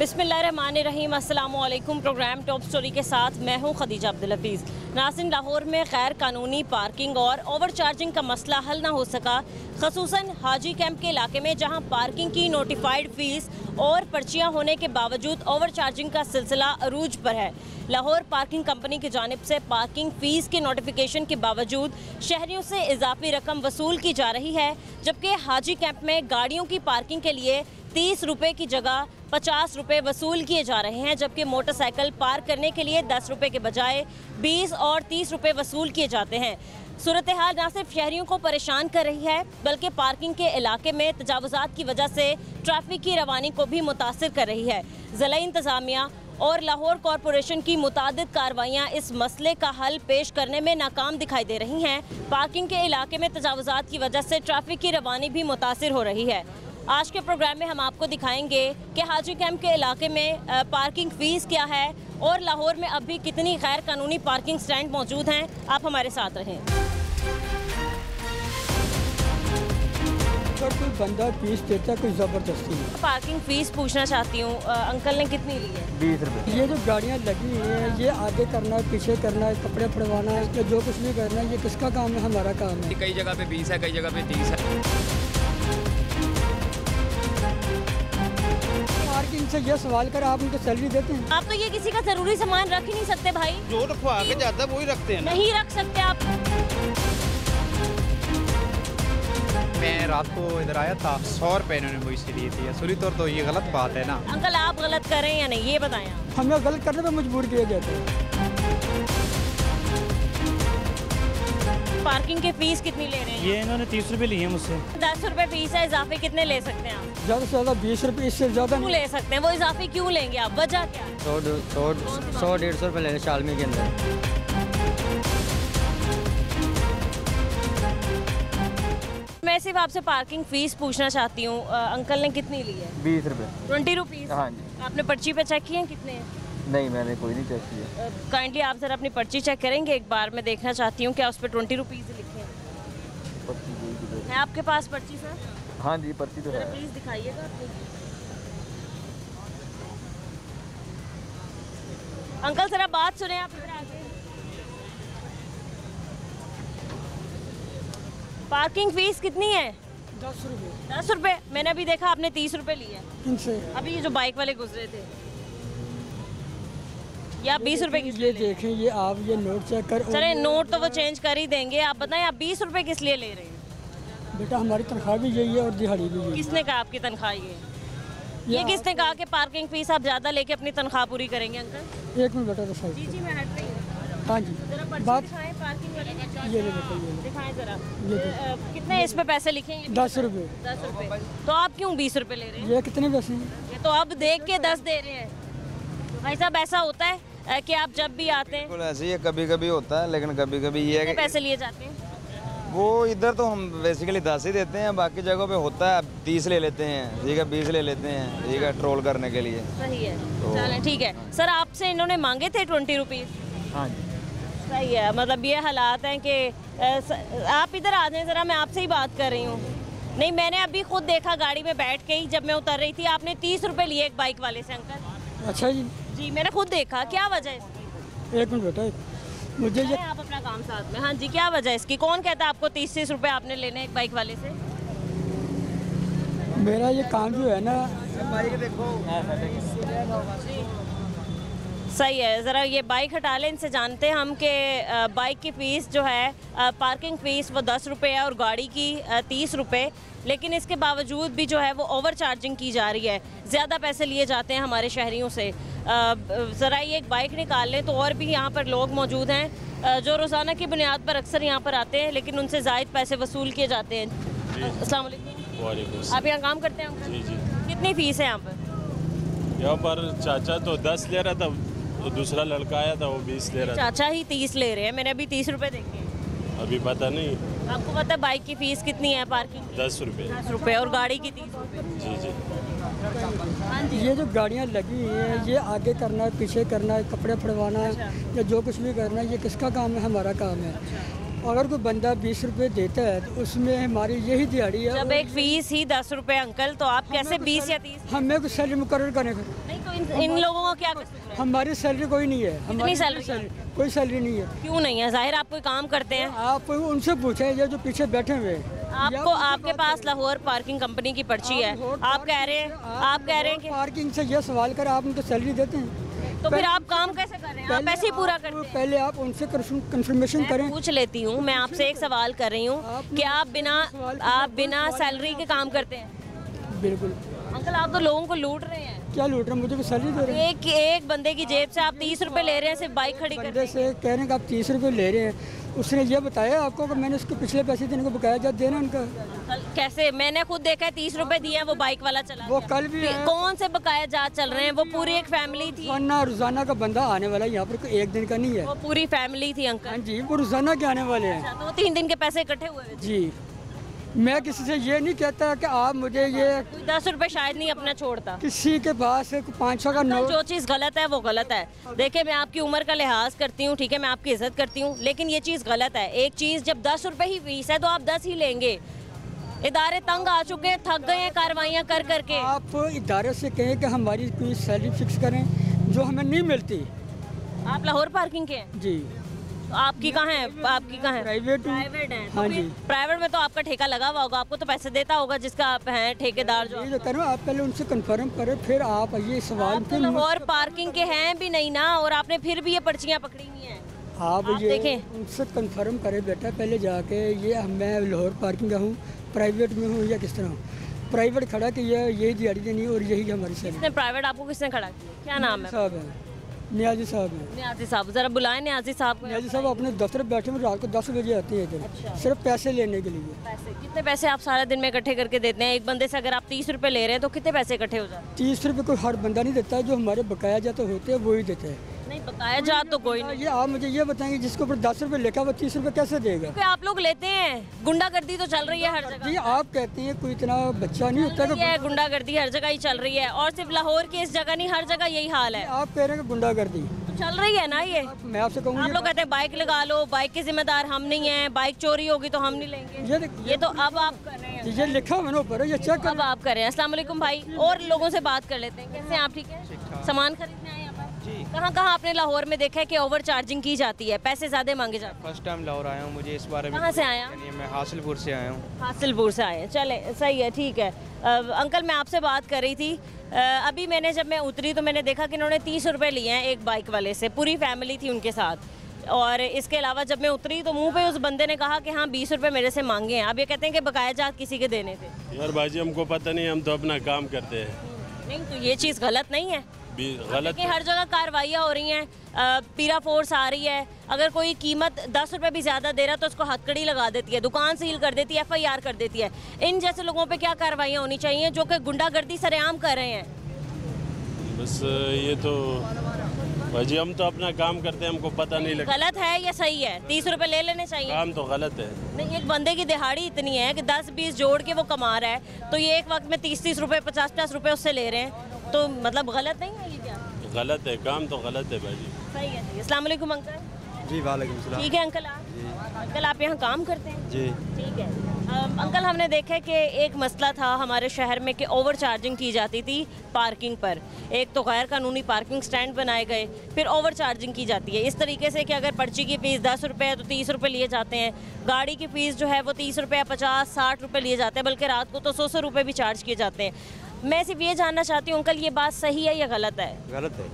बिस्मिल्लाहिर्रहमानिर्रहीम, अस्सलामुअलैकुम। Programme top story के साथ मैं हूं खदीजा अब्दुल हफीज़। नाज़रीन, लाहौर में गैर कानूनी पार्किंग और ओवर चार्जिंग का मसला हल ना हो सका, खसूसन हाजी कैंप के इलाके में, जहां पार्किंग की नोटिफाइड फ़ीस और पर्चियां होने के बावजूद ओवर चार्जिंग का सिलसिला अरूज पर है। लाहौर पार्किंग कंपनी की जानिब से पार्किंग फ़ीस के नोटिफिकेशन के बावजूद शहरियों से इजाफी रकम वसूल की जा रही है, जबकि हाजी कैंप में गाड़ियों की पार्किंग के लिए 30 रुपये की जगह 50 रुपये वसूल किए जा रहे हैं, जबकि मोटरसाइकिल पार्क करने के लिए 10 रुपये के बजाय 20 और 30 रुपये वसूल किए जाते हैं। सूरत हाल न सिर्फ शहरियों को परेशान कर रही है, बल्कि पार्किंग के इलाके में तजावुज़ात की वजह से ट्रैफिक की रवानी को भी मुतासिर कर रही है। ज़िला इंतज़ामिया और लाहौर कॉरपोरेशन की मुतादिद कार्रवाइयाँ इस मसले का हल पेश करने में नाकाम दिखाई दे रही हैं। पार्किंग के इलाके में तजावुज़ात की वजह से ट्रैफिक की रवानी भी मुतासिर हो रही है। आज के प्रोग्राम में हम आपको दिखाएंगे कि हाजी कैंप के इलाके में पार्किंग फ़ीस क्या है और लाहौर में अभी कितनी गैर कानूनी पार्किंग स्टैंड मौजूद हैं। आप हमारे साथ रहें। अगर कोई बंदा फीस देता है कोई ज़बरदस्ती है। पार्किंग फ़ीस पूछना चाहती हूँ, अंकल ने कितनी ली है? 20 रुपये। ये जो गाड़ियाँ लगी हुई हैं, ये आगे करना है, पीछे करना है, कपड़े फड़वाना है, या जो कुछ भी करना है, ये किसका काम है? हमारा काम है। कई जगह पे 20 है, कई जगह पे 30 है। पार्किंग से ये सवाल कर, आप उनको सैलरी देते हैं? आप तो ये किसी का ज़रूरी सामान रख ही नहीं सकते भाई। जो रखवा के जाता है वही रखते हैं ना। नहीं रख सकते आप। मैं रात को इधर आया था, 100 रुपये इन्होंने मुझसे लिए थे। असली तौर तो ये गलत बात है ना। अंकल, आप गलत करें या नहीं, ये बताएं आप। हमें गलत करने पे मजबूर किया जाता है। पार्किंग की फ़ीस कितनी ले रहे हैं? ये इन्होंने 30 रुपये लिए मुझसे। 10 रुपये फ़ीस है, इजाफे कितने ले सकते हैं आप? ज़्यादा से ज़्यादा 20 रुपये, इससे ज़्यादा क्यों ले सकते हैं? वो इजाफे क्यों लेंगे आप? वजह क्या है? 100-150 रुपये लेने शालमी के अंदर। मैं सिर्फ आपसे पार्किंग फ़ीस पूछना चाहती हूँ, अंकल ने कितनी ली है? 20 रुपये। 20 रुपीज़। हाँ जी। आपने पर्ची पे चेक किए हैं कितने हैं? नहीं, मैंने कोई नहीं चेक किया। काइंडली आप ज़रा अपनी पर्ची चेक करेंगे एक बार? मैं देखना चाहती हूँ क्या उस पर 20 रुपीज़ लिखे हैं। है आपके पास पर्ची सर? हाँ जी, पर्ची तो है। प्लीज़ दिखाइएगा अपनी। अंकल ज़रा बात सुने, आप इधर आके। पार्किंग फ़ीस कितनी है? 10 रुपये। 10 रुपये। मैंने अभी देखा आपने 30 रुपये लिए हैं। इनसे अभी ये जो बाइक वाले गुजरे थे, या 20 रुपये किस लिए ये ले रहे हैं? देखें, ये आप ये नोट चेक कर। चले, नोट तो वो चेंज कर ही देंगे। आप बताएं, आप 20 रुपये किस लिए ले रहे हैं? बेटा, हमारी तनख्वाह भी यही है और दिहाड़ी भी यही है। किसने कहा आपकी तनख्वाह ये किसने कहा कि पार्किंग फ़ीस आप ज़्यादा लेके अपनी तनख्वाह पूरी करेंगे? अंकल एक मिनट बेटा, तो सही। जी मैं हट रही हूँ। हाँ जी, जरा पर्ची बात दिखाएं पार्किंग वाले की। ये ले बेटा, ये ले। दिखाएं जरा। ये कितने इस पे पैसे लिखे हैं? 10 रुपये। 10 रुपये। तो आप क्यों 20 रुपये ले रहे हैं? ये कितने पैसे हैं? ये तो अब देख के 10 दे रहे हैं। भाई साहब, ऐसा होता है कि आप जब भी आते हैं बिल्कुल ऐसे ही है, कभी कभी होता है, लेकिन कभी कभी ये है कितने कि पैसे लिए जाते हैं? वो इधर तो हम बेसिकली 10 ही देते हैं, बाकी जगहों पे होता है 30 ले लेते हैं, ठीक है, 20 ले लेते हैं, ठीक है, ट्रोल करने के लिए। सही है, चलें ठीक है। सर, आपसे इन्होंने मांगे थे 20 रुपीज़? हाँ जी। सही है, मतलब ये हालात हैं कि आप इधर आ जाएं ज़रा, मैं आपसे ही बात कर रही हूँ। नहीं, मैंने अभी खुद देखा गाड़ी में बैठ के ही, जब मैं उतर रही थी, आपने 30 रुपये लिए एक बाइक वाले से। अंकल अच्छा जी, जी, मैंने खुद देखा। क्या वजह है इसकी? एक मिनट बेटा, मुझे ये आप अपना काम साथ में। हाँ जी, क्या वजह है इसकी? कौन कहता है आपको 30-30 रुपये आपने लेने एक बाइक वाले से? मेरा ये काम जो है ना, सही है, ज़रा ये बाइक हटा लें। इनसे जानते हैं हम कि बाइक की फ़ीस जो है, पार्किंग फ़ीस वो 10 रुपये है और गाड़ी की 30 रुपये, लेकिन इसके बावजूद भी जो है वो ओवर चार्जिंग की जा रही है, ज़्यादा पैसे लिए जाते हैं हमारे शहरियों से। ज़रा ये एक बाइक निकाल लें तो और भी यहाँ पर लोग मौजूद हैं जो रोज़ाना की बुनियाद पर अक्सर यहाँ पर आते हैं, लेकिन उनसे ज़ायद पैसे वसूल किए जाते हैं। अस्सलाम वालेकुम। वालेकुम। आप यहाँ काम करते हैं अंकल? जी जी। कितनी फ़ीस है यहाँ पर? यहाँ पर चाचा तो 10 ले रहा था, तो दूसरा लड़का आया था वो 20 ले रहा था। चाचा ही 30 ले रहे हैं, मैंने अभी 30 रुपये देखे हैं। अभी पता नहीं। आपको पता है बाइक की फ़ीस कितनी है? पार्किंग 10 रुपये। 10 रुपये और गाड़ी की 30 रुपये। जी जी। हाँ जी। ये जो गाड़ियाँ लगी हुई हैं, ये आगे करना है, पीछे करना है, कपड़े फड़वाना है, या जो कुछ भी करना है, ये किसका काम है? हमारा काम है। अगर कोई बंदा 20 रुपये देता है तो उसमें हमारी यही दिहाड़ी है। जब एक फ़ीस ही 10 रुपये अंकल, तो आप कैसे 20 या 30? हमें कुछ सैलरी मुकर्रर करने का। नहीं, कोई इन लोगों का क्या कसूर है? हमारी सैलरी कोई नहीं है, हमारी सैलरी? कोई सैलरी नहीं है। क्यों नहीं है? जाहिर आप कोई काम करते हैं। आप उनसे पूछें, ये जो पीछे बैठे हुए हैं। आपको आपके पास लाहौर पार्किंग कंपनी की पर्ची है, आप कह रहे हैं कि पार्किंग से ये सवाल कर, आप उनको सैलरी देते हैं तो फिर आप काम कैसे कर रहे हैं? आप ऐसे ही पूरा करते हैं। पहले आप उनसे कंफर्मेशन मैं करें। पूछ लेती हूँ, मैं आपसे एक सवाल कर रही हूँ कि आप बिना सैलरी के काम करते हैं? बिल्कुल। अंकल आप तो लोगों को लूट रहे हैं। क्या लूट रहे हैं? मुझे तो सैलरी दे रहे हैं। एक बंदे की जेब से आप 30 रुपए ले रहे हैं सिर्फ बाइक खड़ी करने बंदे से कह रहे हैं कि आप 30 रुपये ले रहे हैं। उसने ये बताया आपको कि मैंने उसको पिछले पैसे देने को बकाया जा देना उनका। कैसे? मैंने खुद देखा है 30 रुपए दिए हैं, वो बाइक वाला चला वो गया। कल भी है। कौन से बकाया जात चल रहे हैं? वो पूरी एक फैमिली थी। रोजाना का बंदा आने वाला है यहाँ पर, कोई एक दिन का नहीं है। वो पूरी फैमिली थी हाँ अंकल जी, वो रोजाना के आने वाले हैं। तो 3 दिन के पैसे इकट्ठे हुए थे। जी, मैं किसी से ये नहीं कहता कि आप मुझे ये 10 रुपए शायद नहीं अपना छोड़ता। किसी के पास 500 का नोट। जो चीज़ गलत है वो गलत है। देखिए मैं आपकी उम्र का लिहाज करती हूँ, ठीक है, मैं आपकी इज्जत करती हूँ, लेकिन ये चीज़ गलत है। एक चीज़ जब 10 रुपए ही फीस है तो आप 10 ही लेंगे। इदारे तंग आ चुके हैं, थक गए हैं कार्रवाइयाँ कर करके। आप इदारे से कहें कि हमारी कोई सैलरी फिक्स करें जो हमें नहीं मिलती। आप लाहौर पार्किंग के हैं? जी। तो आपकी कहाँ है? आपकी कहाँ है? प्राइवेट हूँ। प्राइवेट है। हाँ तो जी। फिर प्राइवेट में तो आपका ठेका लगा हुआ होगा, आपको तो पैसे देता होगा जिसका आप हैं ठेकेदार जो। ये जो करो, आप पहले उनसे कंफर्म करें, फिर आप ये सवाल आप तो लाहौर पार्किंग के हैं भी नहीं ना, और आपने फिर भी ये पर्चियाँ पकड़ी हुई हैं। आप ये देखें। उनसे कंफर्म करें बेटा पहले जाके, ये मैं लाहौर पार्किंग का हूँ, प्राइवेट में हूँ या किस तरह हूँ। प्राइवेट खड़ा कि यही दिहाड़ी देनी है और यही हमारी सैलरी। किसने प्राइवेट आपको किसने खड़ा किया? क्या नाम है? साहब है, नियाजी साहब है। नियाजी साहब, जरा बुलाएं नियाजी साहब को। नियाजी साहब अपने दफ्तर बैठे हुए, रात को 10 बजे आते हैं इधर, सिर्फ पैसे लेने के लिए। पैसे कितने पैसे आप सारा दिन में इकट्ठे करके देते हैं? एक बंदे से अगर आप 30 रुपए ले रहे हैं तो कितने पैसे इकट्ठे हो जाते हैं? 30 रुपये कोई हर बंदा नहीं देता, जो हमारे बकाया जाते होते हैं वही देते हैं। नहीं बकाया जात तो कोई नहीं। ये आप मुझे ये बताएंगे, जिसके ऊपर 10 रुपये लिखा वो 30 रुपये कैसे देगा? क्योंकि आप लोग लेते हैं, गुंडागर्दी तो चल रही है हर जगह। जी, आप कहते हैं कोई इतना बच्चा नहीं होता कि ये गुंडागर्दी हर जगह ही चल रही है, और सिर्फ लाहौर की इस जगह नहीं, हर जगह यही हाल है। आप कह रहे हैं कि गुंडागर्दी तो चल रही है ना ये। मैं आपसे कहूँगा, आप लोग कहते हैं बाइक लगा लो, बाइक के जिम्मेदार हम नहीं हैं, बाइक चोरी होगी तो हम नहीं लेंगे। ये तो अब आप कर रहे हैं, ये लिखा हुआ ना ऊपर, ये चेक अब आप कर रहे हैं। अस्सलाम वालेकुम भाई, और लोगों से बात कर लेते हैं। कैसे हैं आप? ठीक है। सामान खरीदने आए यहाँ पर? कहाँ कहाँ आपने लाहौर में देखा है कि ओवर चार्जिंग की जाती है, पैसे ज्यादा मांगे जाते हैं? फर्स्ट टाइम लाहौर आया हूँ, मुझे इस बारे में कहाँ से आया? मैं हासिलपुर से आया हूँ। हासिलपुर से आए हैं, चले सही है, ठीक है। अंकल मैं आपसे बात कर रही थी, अभी मैंने जब मैं उतरी तो मैंने देखा कि इन्होंने 30 रुपये लिए हैं एक बाइक वाले से, पूरी फैमिली थी उनके साथ। और इसके अलावा जब मैं उतरी तो मुंह पे उस बंदे ने कहा कि हाँ 20 रुपये मेरे से मांगे हैं। अब ये कहते हैं कि बकाया जात किसी के देने थे। यार बाजी हमको पता नहीं, हम तो अपना काम करते हैं। नहीं तो ये चीज़ गलत नहीं है? गलत कि हर जगह कार्रवाइयाँ हो रही हैं, पीरा फोर्स आ रही है, अगर कोई कीमत 10 रुपये भी ज़्यादा दे रहा है तो उसको हथकड़ी लगा देती है, दुकान सील कर देती है, FIR कर देती है। इन जैसे लोगों पे क्या कार्रवाइयाँ होनी चाहिए जो कि गुंडागर्दी सरेआम कर रहे हैं? बस ये तो भाजी हम तो अपना काम करते हैं, हमको पता नहीं लगता। गलत है या सही है? 30 रुपये ले लेने चाहिए? काम तो गलत है। नहीं, एक बंदे की दिहाड़ी इतनी है कि 10-20 जोड़ के वो कमा रहा है, तो ये एक वक्त में 30-30 रुपये 50-50 रुपये उससे ले रहे हैं, तो मतलब गलत नहीं है ये? क्या गलत है, काम तो गलत है भाजी। सही है जी। अस्सलाम वालेकुम अंकल। जी वालेकुम सलाम। ठीक है अंकल, अंकल आप यहाँ काम करते हैं? जी ठीक है। अंकल हमने देखा है कि एक मसला था हमारे शहर में कि ओवर चार्जिंग की जाती थी पार्किंग पर। एक तो गैर कानूनी पार्किंग स्टैंड बनाए गए, फिर ओवर चार्जिंग की जाती है इस तरीके से कि अगर पर्ची की फ़ीस 10 रुपये है तो 30 रुपये लिए जाते हैं, गाड़ी की फ़ीस जो है वो 30 रुपये 50-60 रुपये लिए जाते हैं, बल्कि रात को तो 100 रुपये भी चार्ज किए जाते हैं। मैं सिर्फ ये जानना चाहती हूँ अंकल, ये बात सही है या गलत है? गलत है।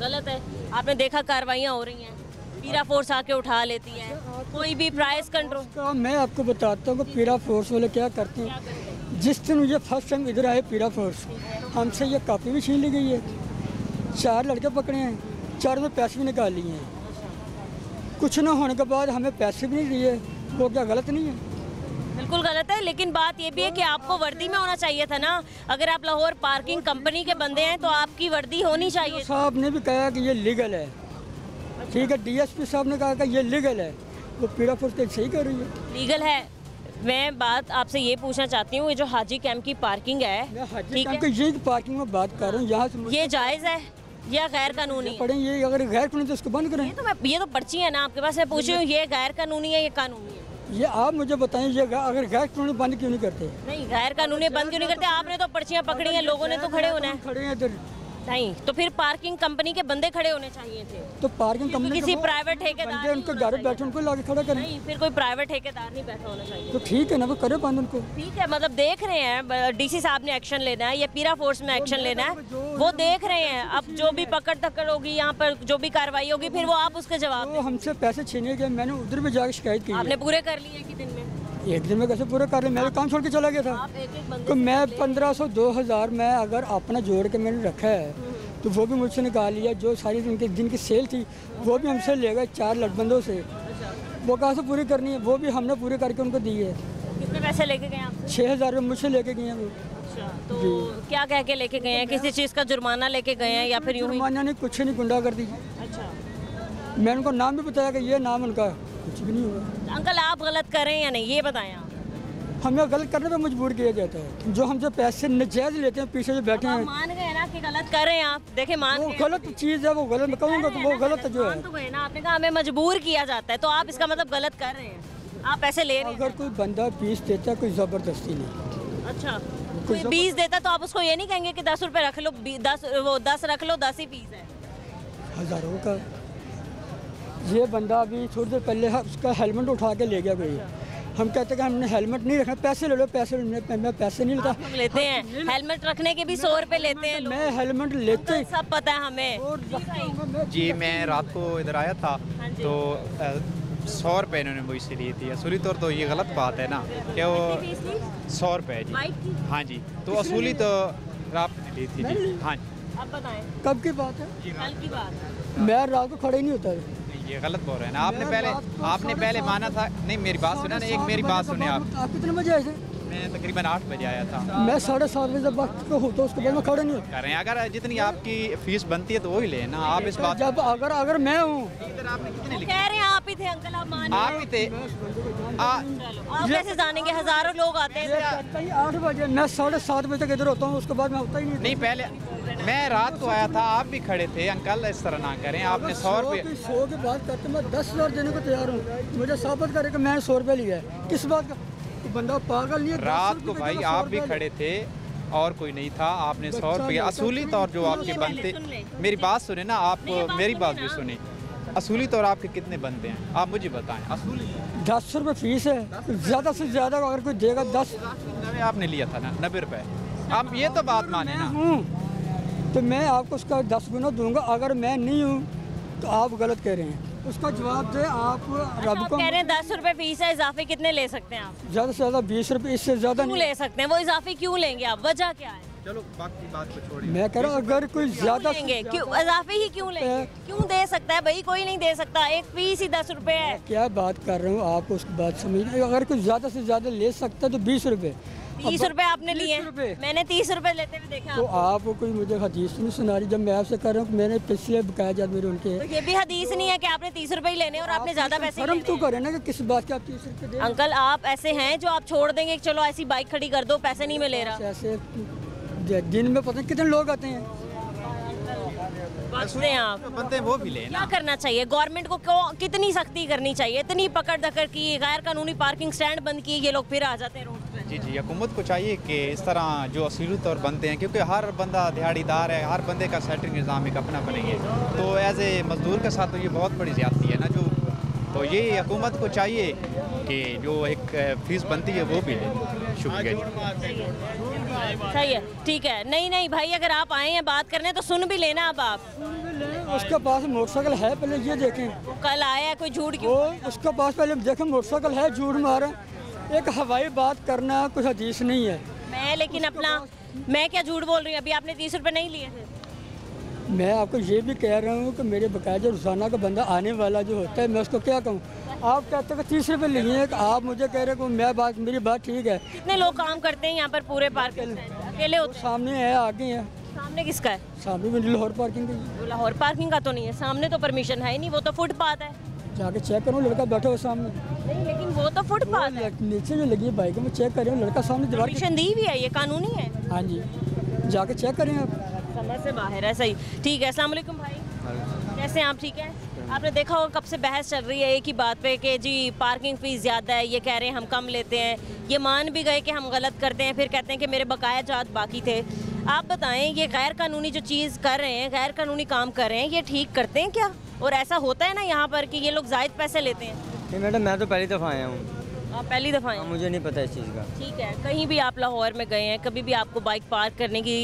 गलत है। आपने देखा कार्रवाइयाँ हो रही हैं, पीरा फोर्स आके उठा लेती है, कोई भी प्राइस कंट्रोल। तो मैं आपको बताता हूँ कि पीरा फोर्स वाले क्या करते हैं। जिस दिन ये फर्स्ट टाइम इधर आए पीरा फोर्स, हमसे ये कापी भी छीन ली गई है, 4 लड़के पकड़े हैं, 4 में पैसे भी निकाल लिए हैं। कुछ ना होने के बाद हमें पैसे भी नहीं दिए, वो क्या गलत नहीं है? बिल्कुल गलत है, लेकिन बात ये भी है कि आपको वर्दी में होना चाहिए था ना। अगर आप लाहौर पार्किंग कंपनी के बंदे हैं तो आपकी वर्दी होनी चाहिए। साहब ने भी कहा कि ये लीगल है, ठीक है। DSP साहब ने कहा कि ये लीगल है, वो पीरा फोर्स तो सही कर रही है। लीगल है। मैं बात आपसे ये पूछना चाहती हूँ, ये जो हाजी कैंप की पार्किंग है, मैं हाजी ठीक कैंप है, की ये पार्किंग में बात कर रहा हूँ, यहाँ से ये जायज़ है या गैर कानूनी? पढ़ें, ये अगर गैर कानूनी तो उसको बंद करें। ये तो पर्ची है ना आपके पास, मैं पूछ रही हूँ ये गैर कानूनी है या कानूनी है? ये आप मुझे बताएं, ये अगर गैर कानूनी बंद क्यों नहीं करते? नहीं, गैर कानूनी बंद क्यों नहीं करते? आपने तो पर्चियाँ पकड़ी हैं, लोगों ने तो खड़े होना है। खड़े हैं इधर, नहीं, तो फिर पार्किंग कंपनी के बंदे खड़े होने चाहिए थे। तो पार्किंग कंपनी किसी प्राइवेट ठेकेदार बंदे नहीं उनको होना घर चाहिए। बैठे उनको लाके खड़ा करें। नहीं, फिर कोई प्राइवेट ठेकेदार नहीं बैठा होना चाहिए। तो ठीक है ना, वो करे बंद उनको। ठीक है, मतलब देख रहे हैं डीसी साहब ने एक्शन लेना है या पीरा फोर्स में एक्शन लेना है, वो देख रहे हैं। अब जो भी पकड़ धक्कड़ होगी यहाँ पर, जो भी कार्रवाई होगी, फिर वो आप उसके जवाब वो हमसे पैसे छीने गए, मैंने उधर भी जाकर शिकायत की है। आपने पूरे कर लिए कि दिन में? एक दिन में कैसे पूरा कर लिया, मेरा काम छोड़ के चला गया था। आप एक एक बंदे तो मैं 1500 2000 मैं अगर अपना जोड़ के मैंने रखा है तो वो भी मुझसे निकाल लिया। जो सारी दिन की सेल थी वो भी हमसे ले गए 4 लटबंदों से। वो कहाँ से पूरी करनी है, वो भी हमने पूरी करके उनको दी है। कितने पैसे लेके गए आप? 6000 रुपये मुझसे लेके गए हैं वो। अच्छा, तो क्या कह के लेके गए हैं? किसी चीज़ का जुर्माना लेके गए हैं या फिर यूं ही? जुर्माना नहीं, कुछ नहीं, गुंडा कर दी। अच्छा, मैंने उनको नाम भी बताया कि ये नाम उनका, कुछ भी नहीं हुआ। अंकल आप गलत कर रहे हैं या नहीं, ये बताएं आप। हमें गलत करने पे मजबूर किया जाता है। जो हमसे पैसे नजायज लेते हैं, पीछे जो बैठे आप हैं, मान गए ना कि गलत कर रहे हैं आप। देखे मान वो गए। गलत चीज़ है, वो गलत मैं कहूँगा तो वो गलत जो है। मान तो गए ना, आपने कहा हमें मजबूर किया जाता है, तो आप इसका मतलब गलत कर रहे हैं। आप पैसे ले रहे हैं। अगर कोई बंदा 20 देता है, कोई ज़बरदस्ती नहीं। अच्छा, कोई 20 देता तो आप उसको ये नहीं कहेंगे कि 10 रुपए रख लो, 10 रख लो, 10 ही फीस है। हज़ारों का ये बंदा अभी थोड़ी देर पहले उसका हेलमेट उठा के ले गया कोई। हम कहते हैं कि हमने हेलमेट नहीं रखना, पैसे ले लो, पैसे मैं पैसे नहीं लेता। आप लोग लेते हैं हेलमेट रखने के भी 100 रुपए लेते हैं लोग। मैं हेलमेट लेते ही सब पता है हमें। जी मैं रात को इधर आया था हाँ जी। तो 100 रुपये इन्होंने मुझसे लिए थे। असली तौर तो ये गलत बात है ना कि वो 100 रुपये जी। बाइक की? हाँ जी, तो असली तो आपने ली थी जी। हाँ जी, आप बताएं, कब की बात है? कल की बात है। मैं रात को खड़े ही नहीं होता। ये गलत बोल रहे हैं ना। आपने पहले माना था। नहीं मेरी बात सुना ना, एक मेरी बात सुने आप। कितने बजे आए थे? मैं तकरीबन 8 बजे आया था। मैं 7:30 बजे वक्त को होता, उसके बाद मैं खड़े नहीं होता। कर रहे हैं अगर जितनी आपकी फीस बनती है तो वही लेना। आप इस बात जब अगर मैं हूँ, इधर आपने कितने लिखे? कह रहे हैं आप ही थे अंकल, आप मान आप ही थे। चलो, आप कैसे जानेंगे? हजारों लोग आते ये हैं। कहता ही 8 बजे, मैं 7:30 बजे तक इधर होता हूँ, उसके बाद मैं होता ही नहीं। नहीं पहले मैं रात को आया था, आप भी खड़े थे। अंकल इस तरह ना करें, आपने 100 रुपये 100 की बात करते मैं 10,000 देने को तैयार हूँ। मुझे साबित करे कि मैंने 100 रुपये लिया है। किस बात का? तो बंदा पागल नहीं है। रात को भाई आप भी खड़े थे और कोई नहीं था। आपने 100 रुपये असूली तौर जो आपके बनते, मेरी बात सुने ना आप, मेरी बात भी सुने। असूली तौर आपके कितने बनते हैं आप मुझे बताएं। असूली 10 रुपये फीस है, ज़्यादा से ज़्यादा अगर कोई देगा 10 आपने लिया था ना 90 रुपये। आप ये तो बात माने ना। हूँ तो मैं आपको उसका 10 गुना दूंगा। अगर मैं नहीं हूँ तो आप गलत कह रहे हैं, उसका जवाब दे आप। रब आप को कह रहे हैं 10 रुपए फीस है, इजाफे कितने ले सकते हैं आप? ज़्यादा से ज़्यादा 20 रुपये, इससे ज़्यादा क्यों नहीं। ले सकते हैं? वो इजाफे क्यों लेंगे आप? वजह क्या है? चलो बाकी बात को छोड़िए। मैं कह रहा हूँ अगर कोई ज़्यादा से लेंगे क्यों? ज़्यादा- इजाफे ही क्यों लेंगे? क्यों दे सकता है भाई? कोई नहीं दे सकता। एक फीस ही 10 रुपए है। क्या बात कर रहा हूँ, आप उसकी बात समझ। अगर कोई ज़्यादा से ज़्यादा ले सकता है तो 20 रुपये। 30 रुपए आपने लिए 30 रुपये। मैंने 30 रुपए लेते हुए देखा तो आपको। आप कोई मुझे हदीस नहीं सुना रही। जब मैं आपसे कर रहा हूँ, मैंने पिछले बकाया जात मेरे उनके। तो ये भी हदीस नहीं है कि आपने 30 रुपए ही लेने और आपने ज्यादा पैसे शर्म लेने तो हैं। करें ना कि किस बात के आप 30 रुपये दे। अंकल आप ऐसे हैं जो आप छोड़ देंगे कि चलो ऐसी बाइक खड़ी कर दो, पैसे नहीं मैं ले रहा। ऐसे दिन में पता नहीं कितने लोग आते हैं। बचते हैं आप। बनते हैं वो भी लेना। क्या करना चाहिए गवर्नमेंट को? कितनी सख्ती करनी चाहिए? इतनी पकड़ धकड़ की, गैर कानूनी पार्किंग स्टैंड बंद की, ये लोग फिर आ जाते हैं रोड पे। जी जी, हुकूमत को चाहिए कि इस तरह जो असली तौर बनते हैं, क्योंकि हर बंदा दिहाड़ीदार है, हर बंदे का सेटिंग निज़ाम एक अपना बनेंगे, तो एज ए मजदूर के साथ तो ये बहुत बड़ी ज़्यादती है ना। जो तो ये हुकूमत को चाहिए कि जो एक फ़ीस बनती है वो भी ले। शुक्रिया जी। सही है, ठीक है। नहीं भाई, अगर आप आए हैं बात करने तो सुन भी लेना। अब आप उसके पास मोटरसाइकिल है, पहले ये देखें। कल आया है, कोई झूठ क्यों? वो उसके पास पहले देखें मोटरसाइकिल है, झूठ मारे। एक हवाई बात करना कुछ हदीस नहीं है। मैं लेकिन अपना, मैं क्या झूठ बोल रही हूँ? अभी आपने 30 रुपए नहीं लिए थे। मैं आपको ये भी कह रहा हूँ कि मेरे बकायदा रोजाना का बंदा आने वाला जो होता है, मैं उसको क्या कहूँ? आप कहते हैं कि 30 रुपये लिए हैं, आप मुझे कह रहे हो कि मेरी बात ठीक है। कितने लोग काम करते हैं यहाँ पर पूरे पार्किंग? अकेले होते हैं? सामने है, आगे है। सामने किसका है? सामने भी लाहौर पार्किंग की। वो लाहौर पार्किंग का तो नहीं है, सामने तो परमिशन है ही नहीं, वो तो फुटपाथ है। जाके चेक करो, लड़का बैठा हो सामने। नहीं लेकिन वो तो फुटपाथ है, नीचे जो लगी है बाइक में, चेक करें, लड़का सामने दीवार के। परमिशन दी भी है, ये कानूनी है। हाँ जी, जाके चेक करें आप। समझ से बाहर है। सही, ठीक है। अस्सलाम वालेकुम भाई, कैसे हैं आप? ठीक है। आपने देखा होगा कब से बहस चल रही है एक ही बात पे कि जी पार्किंग फ़ीस ज़्यादा है, ये कह रहे हैं हम कम लेते हैं, ये मान भी गए कि हम गलत करते हैं, फिर कहते हैं कि मेरे बकाया जात बाकी थे। आप बताएं, ये गैर कानूनी जो चीज़ कर रहे हैं, गैर कानूनी काम कर रहे हैं, ये ठीक करते हैं क्या? और ऐसा होता है ना यहाँ पर कि ये लोग जायद पैसे लेते हैं? नहीं मैडम, मैं तो पहली दफ़ा आया हूँ। आप पहली दफ़ा आए? मुझे नहीं पता इस चीज़ का। ठीक है, कहीं भी आप लाहौर में गए हैं, कभी भी आपको बाइक पार्क करने की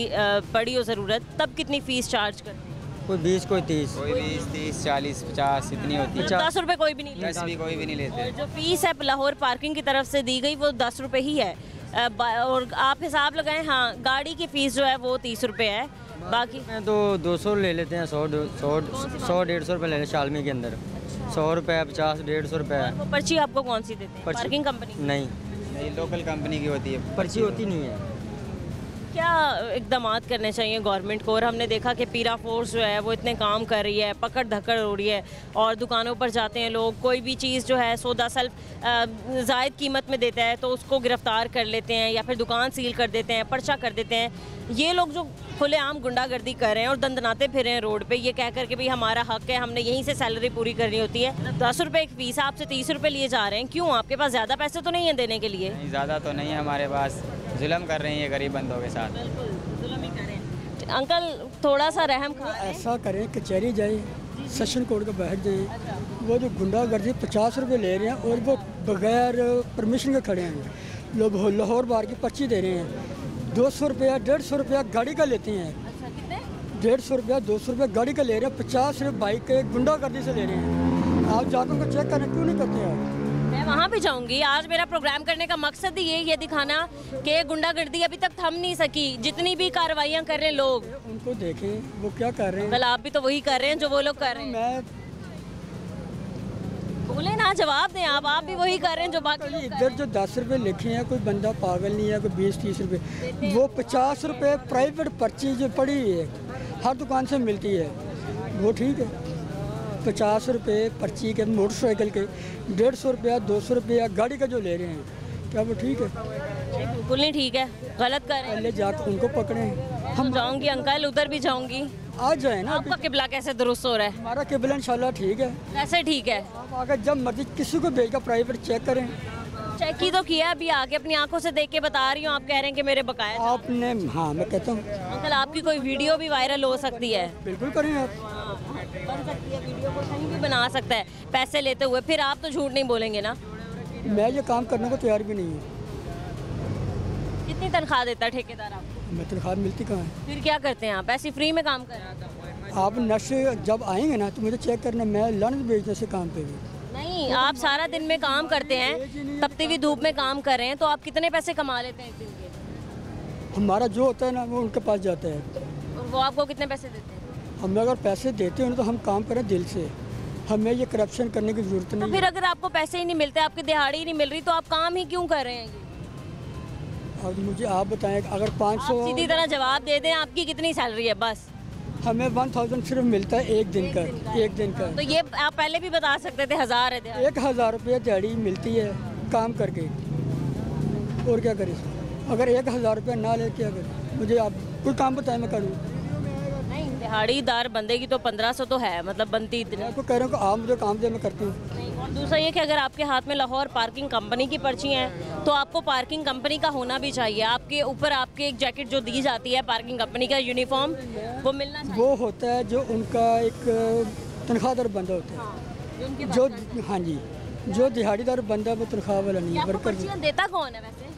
पड़ी हो ज़रूरत, तब कितनी फ़ीस चार्ज करते हैं? कोई 20, कोई 30। कोई 20, 30, 40, 50 इतनी होती है। 10 रुपये कोई भी नहीं लेता? 10 भी कोई भी नहीं लेते। और जो फीस है लाहौर पार्किंग की तरफ से दी गई वो 10 रुपये ही है। और आप हिसाब लगाएं, हाँ, गाड़ी की फ़ीस जो है वो 30 रुपये है, बाकी मैं तो 200 ले लेते हैं, 100-150 रुपये ले लें शालमी के अंदर। 100 रुपये, 50, 150 रुपये। वो पर्ची आपको कौन सी देते हैं? Parking company? नहीं, लोकल कंपनी की होती है, पर्ची होती नहीं है। क्या इकदाम करने चाहिए गवर्नमेंट को? और हमने देखा कि पीरा फोर्स जो है वो इतने काम कर रही है, पकड़ धकड़ हो रही है, और दुकानों पर जाते हैं लोग, कोई भी चीज़ जो है सौदा सल्फ ज़ायद कीमत में देता है तो उसको गिरफ़्तार कर लेते हैं या फिर दुकान सील कर देते हैं, पर्चा कर देते हैं। ये लोग जो खुलेआम गुंडागर्दी कर रहे हैं और दंदनाते फिर रहे हैं रोड पे, ये कह कर के भाई हमारा हक है, हमने यहीं से सैलरी पूरी करनी होती है। 10 रुपये एक फ़ीस, आपसे 30 रुपये लिए जा रहे हैं, क्यों? आपके पास ज़्यादा पैसे तो नहीं है देने के लिए? नहीं, ज़्यादा तो नहीं है हमारे पास, जुल्म कर रहे हैं ये गरीब बंदों के साथ। बिल्कुल जुल्म ही कर रहे हैं। अंकल थोड़ा सा रहम खा रहे हैं। ऐसा करें, कचहरी जाए, सेशन कोर्ट के बाहर जाए, वो जो गुंडागर्दी 50 रुपये ले रहे हैं और वो बगैर परमिशन के खड़े हैं, लोग लाहौर बार की पर्ची दे रहे हैं, 200 रुपया 150 रुपया गाड़ी का लेते हैं। 150 रुपया 200 रुपया गाड़ी का ले रहे हैं, 50 रुपये बाइक के गुंडागर्दी से ले रहे हैं। आप जाकर उनको चेक करें, क्यों नहीं करते आप? मैं वहाँ भी जाऊँगी। आज मेरा प्रोग्राम करने का मकसद ही ये दिखाना कि गुंडागर्दी अभी तक थम नहीं सकी, जितनी भी कार्रवाइयाँ कर रहे हैं लोग। उनको देखें वो क्या कर रहे हैं। कल आप भी तो वही कर रहे हैं जो वो लोग कर रहे हैं। मैं बोले ना, जवाब दें आप भी वही कर रहे हैं जो बाकी लोग कर रहे इधर जो 10 रुपये लिखे हैं, कोई बंदा पागल नहीं है, कोई 20-30 रुपये, वो 50 रुपये प्राइवेट पर्ची जो पड़ी हुई है हर दुकान से मिलती है, वो ठीक है। 50 रुपये पर्ची के मोटरसाइकिल के, 150 रुपया 200 रुपया गाड़ी का जो ले रहे हैं, क्या वो ठीक है? हैं। बिल्कुल नहीं ठीक है, गलत कर रहे हैं। पहले जाकर उनको पकड़ें। हम जाऊँगी अंकल, उधर भी जाऊँगी। आ जाए ना, आपका किबला कैसे दुरुस्त हो रहा है? हमारा केबल इंशाल्लाह ठीक है। कैसे ठीक है? आप आकर जब मर्जी किसी को भेज कर प्राइवेट चेक करें। चेक की तो किया, अभी आके अपनी आंखों से देख के बता रही हूँ, आप कह रहे हैं कि मेरे बकाया। आपने, हाँ मैं कहता हूँ अंकल आपकी कोई वीडियो भी वायरल हो सकती है, बिल्कुल करें आप। बन सकती है वीडियो, को कहीं भी बना सकता है पैसे लेते हुए, फिर आप तो झूठ नहीं बोलेंगे ना? मैं ये काम करने को तैयार भी नहीं हूँ। कितनी तनख्वाह देता है ठेकेदार आपको? मैं तनख्वाह मिलती कहाँ है? फिर क्या करते हैं आप? ऐसे फ्री में काम कर रहे हैं? आप नशे जब आएंगे ना तो मुझे चेक करना, मैं लानत भेजने से काम पे भी नहीं। आप सारा दिन में काम करते हैं, तपती हुई धूप में काम कर रहे हैं, तो आप कितने पैसे कमा लेते हैं एक दिन के? हमारा जो होता है ना वो उनके पास जाता है। और वो आपको कितने पैसे देते हैं? हमें अगर पैसे देते हैं तो हम काम करें दिल से, हमें ये करप्शन करने की जरूरत तो नहीं फिर है। अगर आपको पैसे ही नहीं मिलते, आपकी दिहाड़ी ही नहीं मिल रही, तो आप काम ही क्यों कर रहे हैं? और मुझे आप बताएं, अगर आप 500 सीधी तरह जवाब दे दें, आपकी कितनी सैलरी है? बस हमें 1000 सिर्फ मिलता है एक दिन का, एक दिन का। तो ये आप पहले भी बता सकते थे, 1000 है दिहाड़ी। 1000 रुपया दिहाड़ी मिलती है काम करके, और क्या करें? अगर 1000 रुपया ना ले क्या करें? मुझे आप कोई काम बताएं, मैं करूँ। नहीं, दिहाड़ीदार बंदे की तो 1500 तो है, मतलब बनती इतनी। मैं आपको कह रहा हूँ कि आप मुझे काम दे, मैं करती हूँ। नहीं, और दूसरा ये कि अगर आपके हाथ में लाहौर पार्किंग कंपनी की पर्ची है तो आपको पार्किंग कंपनी का होना भी चाहिए। आपके ऊपर आपके एक जैकेट जो दी जाती है पार्किंग कंपनी का यूनिफॉर्म, वो मिलना चाहिए। वो होता है जो उनका एक तनख्वाहदार बंदा होता है, जो हाँ जी, जो दिहाड़ीदार बंदा वो तनख्वाह वाला नहीं है, आपको वर्कर। पर्चियाँ देता कौन है वैसे?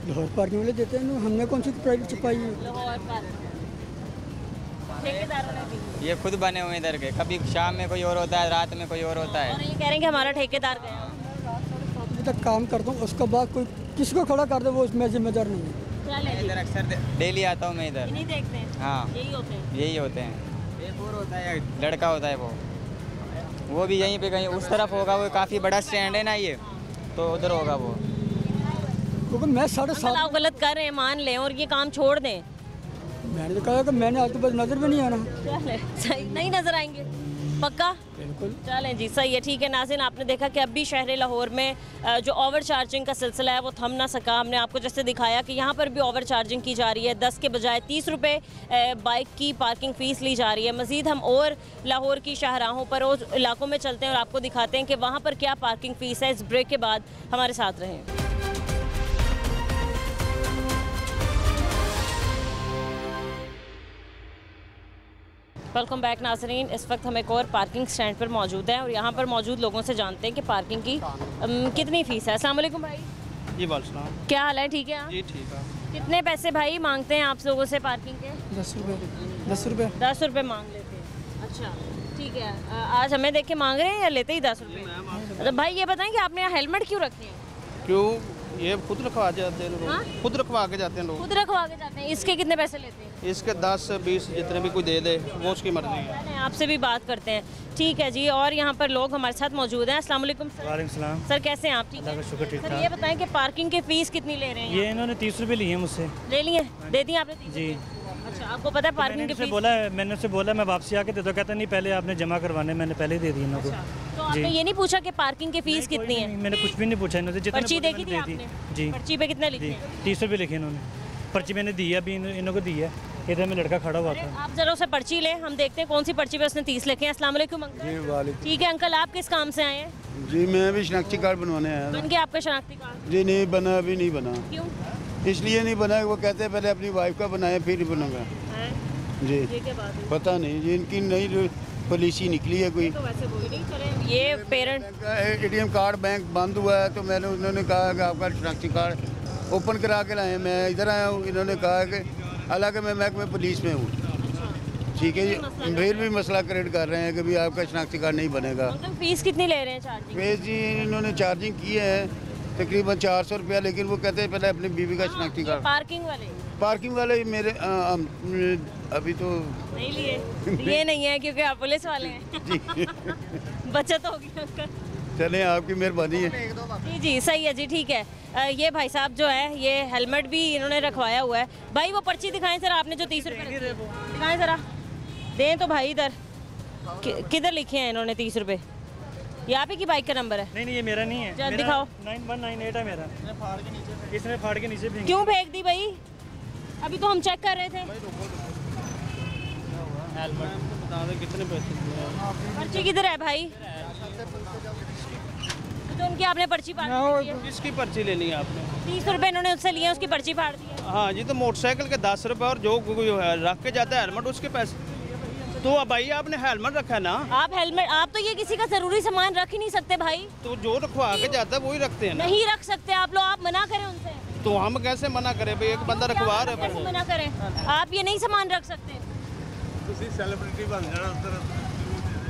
लाहौर पार्किंग वाले देते हैं ना, हमने कौन सी प्राइवेट छपाई है? लाहौर पार्किंग ठेकेदारों ने दी। ये खुद बने हुए इधर के, कभी शाम में कोई और होता है, रात में कोई और होता है। और ये कह रहे हैं कि हमारा ठेकेदार गया। अभी तक काम करता हूँ, उसके बाद कोई किसी को खड़ा कर दे वो उसमें जिम्मेदार नहीं है। चलें जी। इधर अक्सर डेली आता हूँ मैं इधर। नहीं देखते हैं, हाँ, यही होते हैं। यही होते हैं। एक और होता है, लड़का होता है वो भी यहीं पे कहीं उस तरफ होगा, वो काफ़ी बड़ा स्टैंड है ना ये, तो उधर होगा वो। क्योंकि मैं अंकल, 7:30 आप गलत कर रहे हैं, मान लें और ये काम छोड़ दें। मैंने तो कहा कि मैंने आज के बाद नजर भी नहीं आना। चलें, सही नहीं नजर आएंगे पक्का? बिल्कुल। चलें जी, सही है, ठीक है। नाज़रीन, आपने देखा कि अब भी शहर लाहौर में जो ओवर चार्जिंग का सिलसिला है वो थम ना सका। हमने आपको जैसे दिखाया कि यहाँ पर भी ओवर चार्जिंग की जा रही है, 10 के बजाय 30 रुपये बाइक की पार्किंग फ़ीस ली जा रही है। मज़ीद हम और लाहौर की शाहराहों पर और इलाकों में चलते हैं और आपको दिखाते हैं कि वहाँ पर क्या पार्किंग फ़ीस है। इस ब्रेक के बाद हमारे साथ रहें। वेलकम बैक नाज़रीन। इस वक्त हम एक और पार्किंग स्टैंड पर मौजूद हैं और यहाँ पर मौजूद लोगों से जानते हैं कि पार्किंग की कितनी फ़ीस है। अस्सलाम वालेकुम भाई। जी वालेकुम। क्या हाल है? ठीक है आप? जी ठीक है। कितने पैसे भाई मांगते हैं आप लोगों से पार्किंग के? 10 रुपये 10 रुपये 10 रुपये मांग लेते हैं। अच्छा ठीक है। आज हमें देख के मांग रहे हैं या लेते ही 10 रुपये? तो भाई ये बताएं कि आपने यहाँ हेलमेट क्यों रखे हैं? क्यों? ये खुद रखवा जाते हैं लोग। हाँ? खुद रखवा के जाते हैं लोग। खुद रखवा के जाते हैं। इसके कितने पैसे लेते हैं? इसके 10-20 जितने भी कोई दे दे वो उसकी मर्जी है। चलें, आपसे भी बात करते हैं। ठीक है जी। और यहाँ पर लोग हमारे साथ मौजूद हैं। अस्सलाम वालेकुम सर। वालेकुम सलाम। सर कैसे हैं आप? ठीक अल्लाह है का शुक्र, ठीक सर ये बताएं कि पार्किंग की फ़ीस कितनी ले रहे हैं? ये इन्होंने 30 रुपये लिए हैं मुझसे। ले लिए? दे दी आपने 30? जी। अच्छा आपको पता है पार्किंग की फीस? मैंने उससे बोला मैं वापसी आके दे दो, कहता नहीं पहले आपने जमा करवाने, मैंने पहले दे दी इनको। तो आपने ये नहीं पूछा कि पार्किंग की फीस कितनी है? मैंने कुछ भी नहीं पूछा इन्होंने, जितने पर्ची बोले देखी थी मैंने दे आपने? जी। पर्ची पे कितने लिखे जी हैं? 30 रुपये लिखे इन्होंने। पर्ची मैंने दी है, अभी इनको दी है। इधर में लड़का खड़ा हुआ था। आप जरा उसे पर्ची लें, हम देखते हैं कौन सी पर्ची पे उसने 30 लिखे हैं। अस्सलाम वालेकुम अंकल। जी वालेकुम। ठीक है अंकल, आप किस काम से आए हैं? जी मैं भी शनाख्ती कार्ड बनवाने आया था। बन गया आपका शनाख्ती कार्ड? जी नहीं बना, अभी नहीं बना। क्यों? इसलिए नहीं बना, वो कहते हैं पहले अपनी वाइफ का बनाए फिर ही बनूंगा। जी ये क्या बात है? पता नहीं जी, इनकी नई पॉलिसी निकली है कोई। तो वैसे कोई नहीं चले। ये पेरेंट ATM कार्ड बैंक बंद हुआ है तो मैंने उन्होंने कहा कि आपका शनाख्ती कार्ड ओपन करा के लाए। मैं इधर आया हूँ, इन्होंने कहा कि हालांकि मैं महकमे पुलिस में हूँ। ठीक है जी, फिर भी मसला क्रिएट कर रहे हैं कि भाई आपका शनाख्ती कार्ड नहीं बनेगा। अंकल फीस कितनी ले रहे हैं चार्जिंग? फीस जी इन्होंने चार्जिंग की है तकरीबन 400 रुपया, लेकिन वो कहते हैं पहले अपनी बीवी का शनाख्ती कार्ड। पार्किंग वाले मेरे अभी तो नहीं लिए। ये नहीं है क्योंकि आप पुलिस वाले हैं। जी बचत होगी अंकल। चलें, आपकी मेहरबानी है। जी जी सही है जी। ठीक है। ये भाई साहब जो है ये हेलमेट भी इन्होंने रखवाया हुआ है। भाई वो पर्ची दिखाएं सर, आपने जो 30 रुपये दिखाएं ज़रा, दें तो भाई। इधर किधर लिखे हैं इन्होंने 30 रुपये? ये आप ही की बाइक का नंबर है? नहीं ये मेरा नहीं है। जल्द दिखाओ। 9198 है मेरा। इसने फाड़ के नीचे फेंक। क्यों फेंक दी भाई? अभी तो हम चेक कर रहे थे। बता दें कितने पैसे दिए? पर्ची किधर है भाई? तो उनकी आपने पर्ची फाड़ दी है। किसकी पर्ची लेनी है आपने? 30 रुपये इन्होंने उससे लिए, उसकी पर्ची फाड़ दी है। हाँ जी, तो मोटरसाइकिल के 10 रुपये और जो कोई रख के जाता है हेलमेट उसके पैसे। तो अब भाई आपने हेलमेट रखा है ना? आप हेलमेट, आप तो ये किसी का जरूरी सामान रख ही नहीं सकते भाई। तो जो रखवा के जाता है वही रखते हैं ना। नहीं रख सकते आप लोग, आप मना करें उनसे। तो हम कैसे मना करें भाई? एक बंदा रखवा रहा है। कैसे मना करें? आप ये नहीं सामान रख सकते। सेलिब्रिटी बन जाना।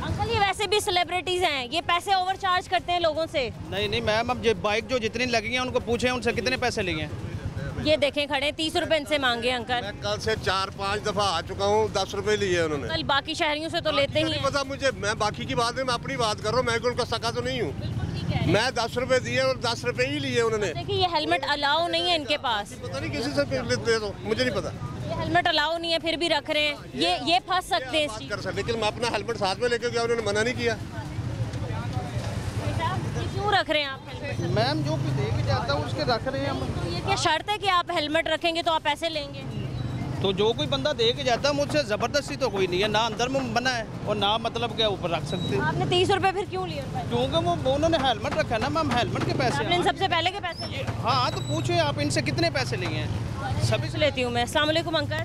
अंकल ये वैसे भी सेलिब्रिटीज हैं, ये पैसे ओवर चार्ज करते हैं लोगों से। नहीं मैम, अब बाइक जो जितनी लगी है उनको पूछे उनसे कितने पैसे लिए हैं। ये देखें खड़े 30 रुपए इनसे मांगे अंकल। मैं कल से 4-5 दफा आ चुका हूँ, 10 रुपए लिए उन्होंने। कल बाकी शहरियों से तो लेते ही नहीं पता मुझे, मैं बाकी की बात नहीं, मैं अपनी बात कर रहा हूँ। मैं उनका सका तो नहीं हूँ। मैं 10 रुपए दिए और 10 रुपए ही लिए उन्होंने। देखिए ये हेलमेट अलाउ नहीं है इनके पास। पता नहीं किसी से लेते तो मुझे नहीं पता। ये हेलमेट अलाउ नहीं है फिर भी रख रहे हैं। ये फंस सकते हैं इस चीज़। कर सकते, लेकिन मैं अपना हेलमेट साथ में लेके गया, उन्होंने मना नहीं किया। क्यों रख रहे हैं आप हेलमेट? मैम जो भी दे के जाता है उसके रख रहे हैं हम। तो ये क्या शर्त है कि आप हेलमेट रखेंगे तो आप पैसे लेंगे? तो जो कोई बंदा दे के जाता है मुझसे ज़बरदस्ती तो कोई नहीं है, ना अंदर में बना है और ना मतलब क्या ऊपर रख सकते हैं। आपने 30 रुपए फिर क्यों लिए? क्योंकि वो उन्होंने हेलमेट रखा ना मैम, हेलमेट के पैसे। आपने इन सबसे पहले के पैसे लिए? हाँ तो पूछे आप इनसे कितने पैसे लिए हैं। सभी से लेती हूँ मैं। अस्सलाम वालेकुम अंकल।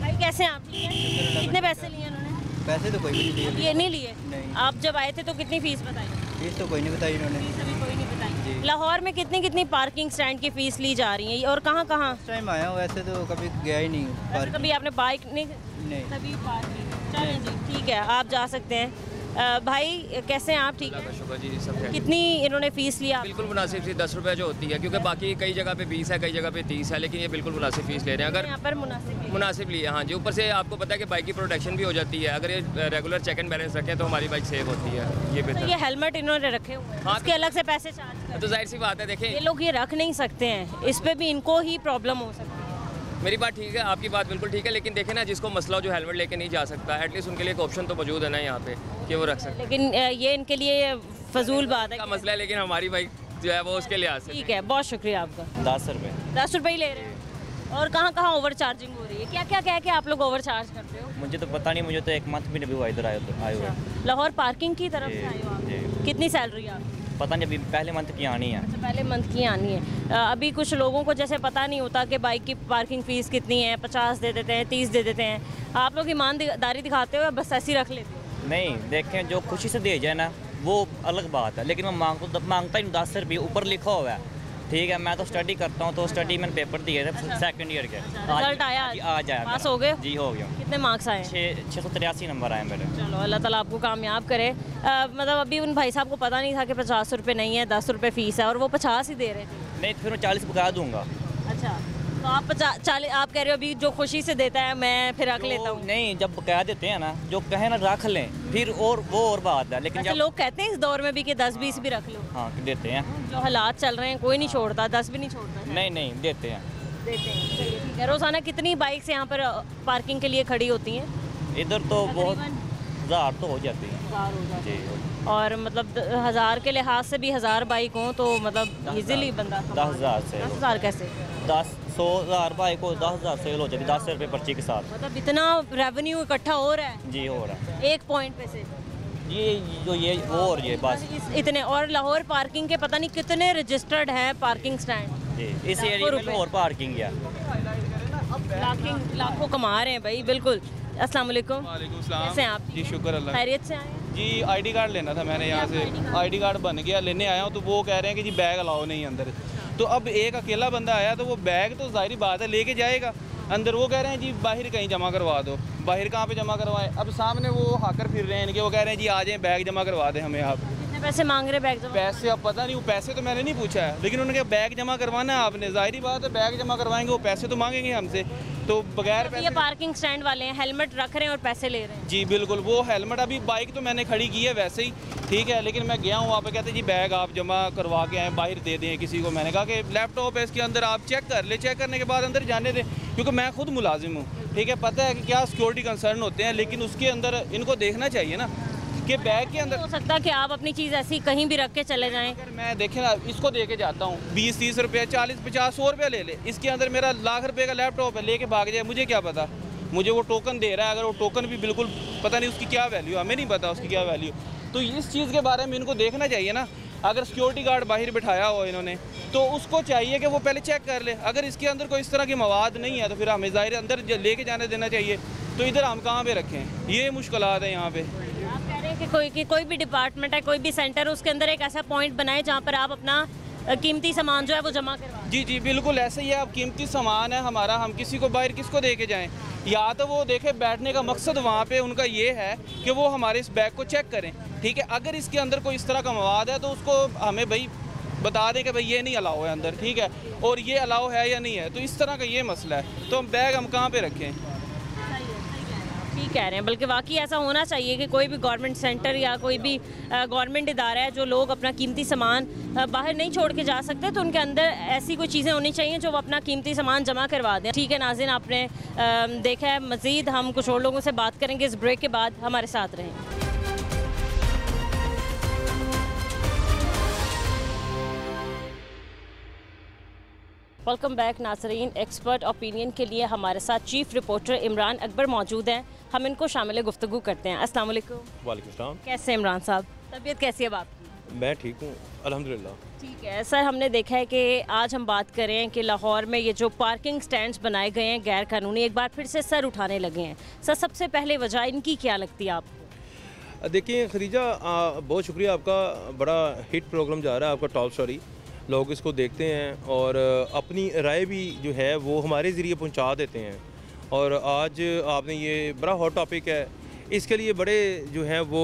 भाई कैसे हैं आप? ठीक है। कितने पैसे लिए उन्होंने? पैसे तो कोई भी नहीं लिए। ये नहीं लिए? नहीं। आप जब आए थे तो कितनी फीस बताई? फीस तो कोई नहीं बताई इन्होंने। फीस अभी कोई नहीं बताई। लाहौर में कितनी पार्किंग स्टैंड की फीस ली जा रही है और कहाँ? इस टाइम आया हूँ, वैसे तो कभी गया ही नहीं। कभी आपने बाइक नहीं? कभी पार्किंग। चलें जी ठीक है, आप जा सकते हैं। भाई कैसे हैं आप? ठीक है शुक्र जी, सब है। कितनी इन्होंने फीस लिया? बिल्कुल मुनासिब सी 10 रुपये जो होती है, क्योंकि बाकी कई जगह पे 20 है, कई जगह पे 30 है, लेकिन ये बिल्कुल मुनासिब फीस ले रहे हैं। अगर यहाँ पर मुनासिब लिए, हाँ जी। ऊपर से आपको पता है कि बाइक की प्रोटेक्शन भी हो जाती है। अगर ये रेगुलर चेक एंड बैलेंस रखें तो हमारी बाइक सेफ होती है। ये बेहतर। ये हेलमेट इन्होंने रखे हुए हैं, इसके अलग से पैसे चार्ज। तो जाहिर सी बात है, देखें ये लोग ये रख नहीं सकते हैं, इस पे भी इनको ही प्रॉब्लम हो सकती है। मेरी बात ठीक है, आपकी बात बिल्कुल ठीक है, लेकिन देखें ना जिसको मसला हो, जो हेलमेट लेके नहीं जा सकता, एटलीस्ट उनके लिए एक ऑप्शन तो मौजूद है ना यहाँ पे कि वो रख सकते। लेकिन ये इनके लिए फजूल बात है का मसला है, लेकिन हमारी बाइक जो है वो उसके लिए आ सकती है। ठीक है, बहुत शुक्रिया आपका। 10 रुपये। 10 रुपये ही ले रहे हैं। और कहाँ ओवर चार्जिंग हो रही है? क्या कह के आप लोग ओवर चार्ज करते हो? मुझे तो पता नहीं, मुझे तो एक मंथ भी नहीं हुआ इधर आए हुए। लाहौर पार्किंग की तरफ से आए हो आप? कितनी सैलरी है आपकी? पता नहीं, अभी पहले मंथ की आनी है। अच्छा, पहले मंथ की आनी है। अभी कुछ लोगों को जैसे पता नहीं होता कि बाइक की पार्किंग फ़ीस कितनी है, 50 दे देते हैं, 30 दे देते हैं। आप लोग ईमानदारी दिखाते हो या बस ऐसे ही रख लेते हो? नहीं, देखें जो खुशी से दे जाए ना वो अलग बात है, लेकिन मैं मांगता ही 10 रुपये, ऊपर लिखा हुआ है। ठीक है, मैं तो स्टडी करता हूँ, तो स्टडी मैंने पेपर दिए थे 2nd ईयर के। रिजल्ट आया? आज आया। पास हो गए? जी हो गया। कितने मार्क्स आए? 683 नंबर आए मेरे। चलो, अल्लाह ताला आपको कामयाब करे। मतलब अभी उन भाई साहब को पता नहीं था कि 50 रुपये नहीं है, 10 रुपये फ़ीस है, और वो 50 ही दे रहे थे। नहीं, फिर मैं 40 बता दूंगा। अच्छा, तो आप 40 आप कह रहे हो अभी जो खुशी से देता है मैं फिर रख लेता हूँ? नहीं, जब कह देते हैं ना, जो कहे ना रख लें, फिर और बात है। लेकिन जब लोग कहते हैं इस दौर में भी कि 10-20 भी रख लो। हाँ, देते हैं। जो हालात चल रहे हैं कोई नहीं छोड़ता, 10 भी नहीं छोड़ता। नहीं, देते हैं। ठीक है। रोज़ाना कितनी बाइक्स यहाँ पर पार्किंग के लिए खड़ी होती हैं? इधर तो बहुत 1000 तो हो जाती है जी। और मतलब 1000 के लिहाज से भी 1000 बाइक हो तो मतलब इजीली बंदा 10,000 से 10,000 कैसे? 100,000 बाइक को 10,000 सेल हो जाती है, 10 रुपये पर्ची के साथ। मतलब इतना रेवेन्यू इकट्ठा हो रहा है? जी, हो रहा है। एक पॉइंट पे से ये वो और ये बस इतने। और लाहौर पार्किंग के पता नहीं कितने रजिस्टर्ड हैं पार्किंग स्टैंड जी, इस एरिया में लाहौर पार्किंग है। लाखों कमा रहे हैं भाई। बिल्कुल। अस्सलाम वालेकुम। कैसे हैं आप? जी, शुक्र अल्लाह। खैरियत से आए? जी, आईडी कार्ड लेना था मैंने यहाँ से। आईडी कार्ड बन गया, लेने आया हूँ, तो वो कह रहे हैं कि जी बैग अलाउ नहीं अंदर। तो अब एक अकेला बंदा आया तो वो बैग तो जाहिर बात है लेके जाएगा अंदर। वो कह रहे हैं जी बाहर कहीं जमा करवा दो। बाहर कहाँ पे जमा करवाएं? अब सामने वो हाकर फिर रहे हैं इनके, वो कह रहे हैं जी आ जाएं बैग जमा करवा दें हमें। आप कितने पैसे मांग रहे बैग जमा? पैसे अब पता नहीं, वो पैसे तो मैंने नहीं पूछा है, लेकिन उन्होंने बैग जमा करवाना है आपने। जाहिर बात है बैग जमा करवाएंगे, वो पैसे तो मांगेंगे हमसे। तो बगैर पैसे, ये पार्किंग स्टैंड वाले हैं, हेलमेट रख रहे हैं और पैसे ले रहे हैं। जी बिल्कुल, वो हेलमेट अभी बाइक तो मैंने खड़ी की है वैसे ही, ठीक है, लेकिन मैं गया हूँ वहाँ पे, कहते जी बैग आप जमा करवा के आए, बाहर दे दें किसी को। मैंने कहा कि लैपटॉप है इसके अंदर, आप चेक कर ले, चेक करने के बाद अंदर जाने दें, क्योंकि मैं खुद मुलाजिम हूँ। ठीक है, पता है कि क्या सिक्योरिटी कंसर्न होते हैं, लेकिन उसके अंदर इनको देखना चाहिए ना कि बैग के अंदर हो सकता है कि आप अपनी चीज़ ऐसी कहीं भी रख के चले जाएं। अगर मैं देखें ना, इसको दे के जाता हूँ 20-30 रुपये, 40-50, 100 रुपये ले ले, इसके अंदर मेरा लाख रुपये का लैपटॉप है, लेके भाग जाए, मुझे क्या पता। मुझे वो टोकन दे रहा है, अगर वो टोकन भी बिल्कुल पता नहीं उसकी क्या वैल्यू, हमें नहीं पता उसकी क्या वैल्यू। तो इस चीज़ के बारे में इनको देखना चाहिए ना। अगर सिक्योरिटी गार्ड बाहर बिठाया हो इन्होंने, तो उसको चाहिए कि वो पहले चेक कर ले। अगर इसके अंदर कोई इस तरह की मवाद नहीं है तो फिर हमें ज़ाहिर अंदर लेके जाने देना चाहिए। तो इधर हम कहाँ पे रखें, ये मुश्किलात है यहाँ पे। आप कह रहे हैं कि कोई भी डिपार्टमेंट है, कोई भी सेंटर है, उसके अंदर एक ऐसा पॉइंट बनाए जहाँ पर आप अपना कीमती सामान जो है वो जमा करवाएं। जी बिल्कुल ऐसे ही है। अब कीमती सामान है हमारा, हम किसी को बाहर किसको दे के जाएँ? या तो वो देखे बैठने का मकसद वहाँ पे उनका ये है कि वो हमारे इस बैग को चेक करें। ठीक है, अगर इसके अंदर कोई इस तरह का मवाद है तो उसको हमें भाई बता दें कि भाई ये नहीं अलाउ है अंदर, ठीक है, और ये अलाउ है या नहीं है। तो इस तरह का ये मसला है, तो हम बैग हम कहाँ पे रखें? ठीक कह रहे हैं। बल्कि वाकई ऐसा होना चाहिए कि कोई भी गवर्नमेंट सेंटर या कोई भी गवर्नमेंट इदारा है जो लोग अपना कीमती सामान बाहर नहीं छोड़ के जा सकते, तो उनके अंदर ऐसी कोई चीज़ें होनी चाहिए जो वो अपना कीमती सामान जमा करवा दें। ठीक है नाज़रीन, आपने देखा है। मज़ीद हम कुछ और लोगों से बात करेंगे इस ब्रेक के बाद, हमारे साथ रहें। वेलकम बैक नाज़रीन। एक्सपर्ट ओपिनियन के लिए हमारे साथ चीफ रिपोर्टर इमरान अकबर मौजूद हैं। हम इनको शामिल गुफ्तगू करते हैं। अस्सलाम वालेकुम। वालेकुम सलाम। कैसे इमरान साहब, तबीयत कैसी है अब आपकी? मैं ठीक हूँ अल्हम्दुलिल्लाह। ठीक है सर, हमने देखा है कि आज हम बात कर रहे हैं कि लाहौर में ये जो पार्किंग स्टैंड्स बनाए गए हैं गैर कानूनी, एक बार फिर से सर उठाने लगे हैं। सर, सबसे पहले वजह इनकी क्या लगती है आपको? देखिए खदीजा, बहुत शुक्रिया आपका। बड़ा हिट प्रोग्राम जा रहा है आपका टॉप स्टोरी। लोग इसको देखते हैं और अपनी राय भी जो है वो हमारे ज़रिए पहुंचा देते हैं। और आज आपने ये बड़ा हॉट टॉपिक है, इसके लिए बड़े जो हैं वो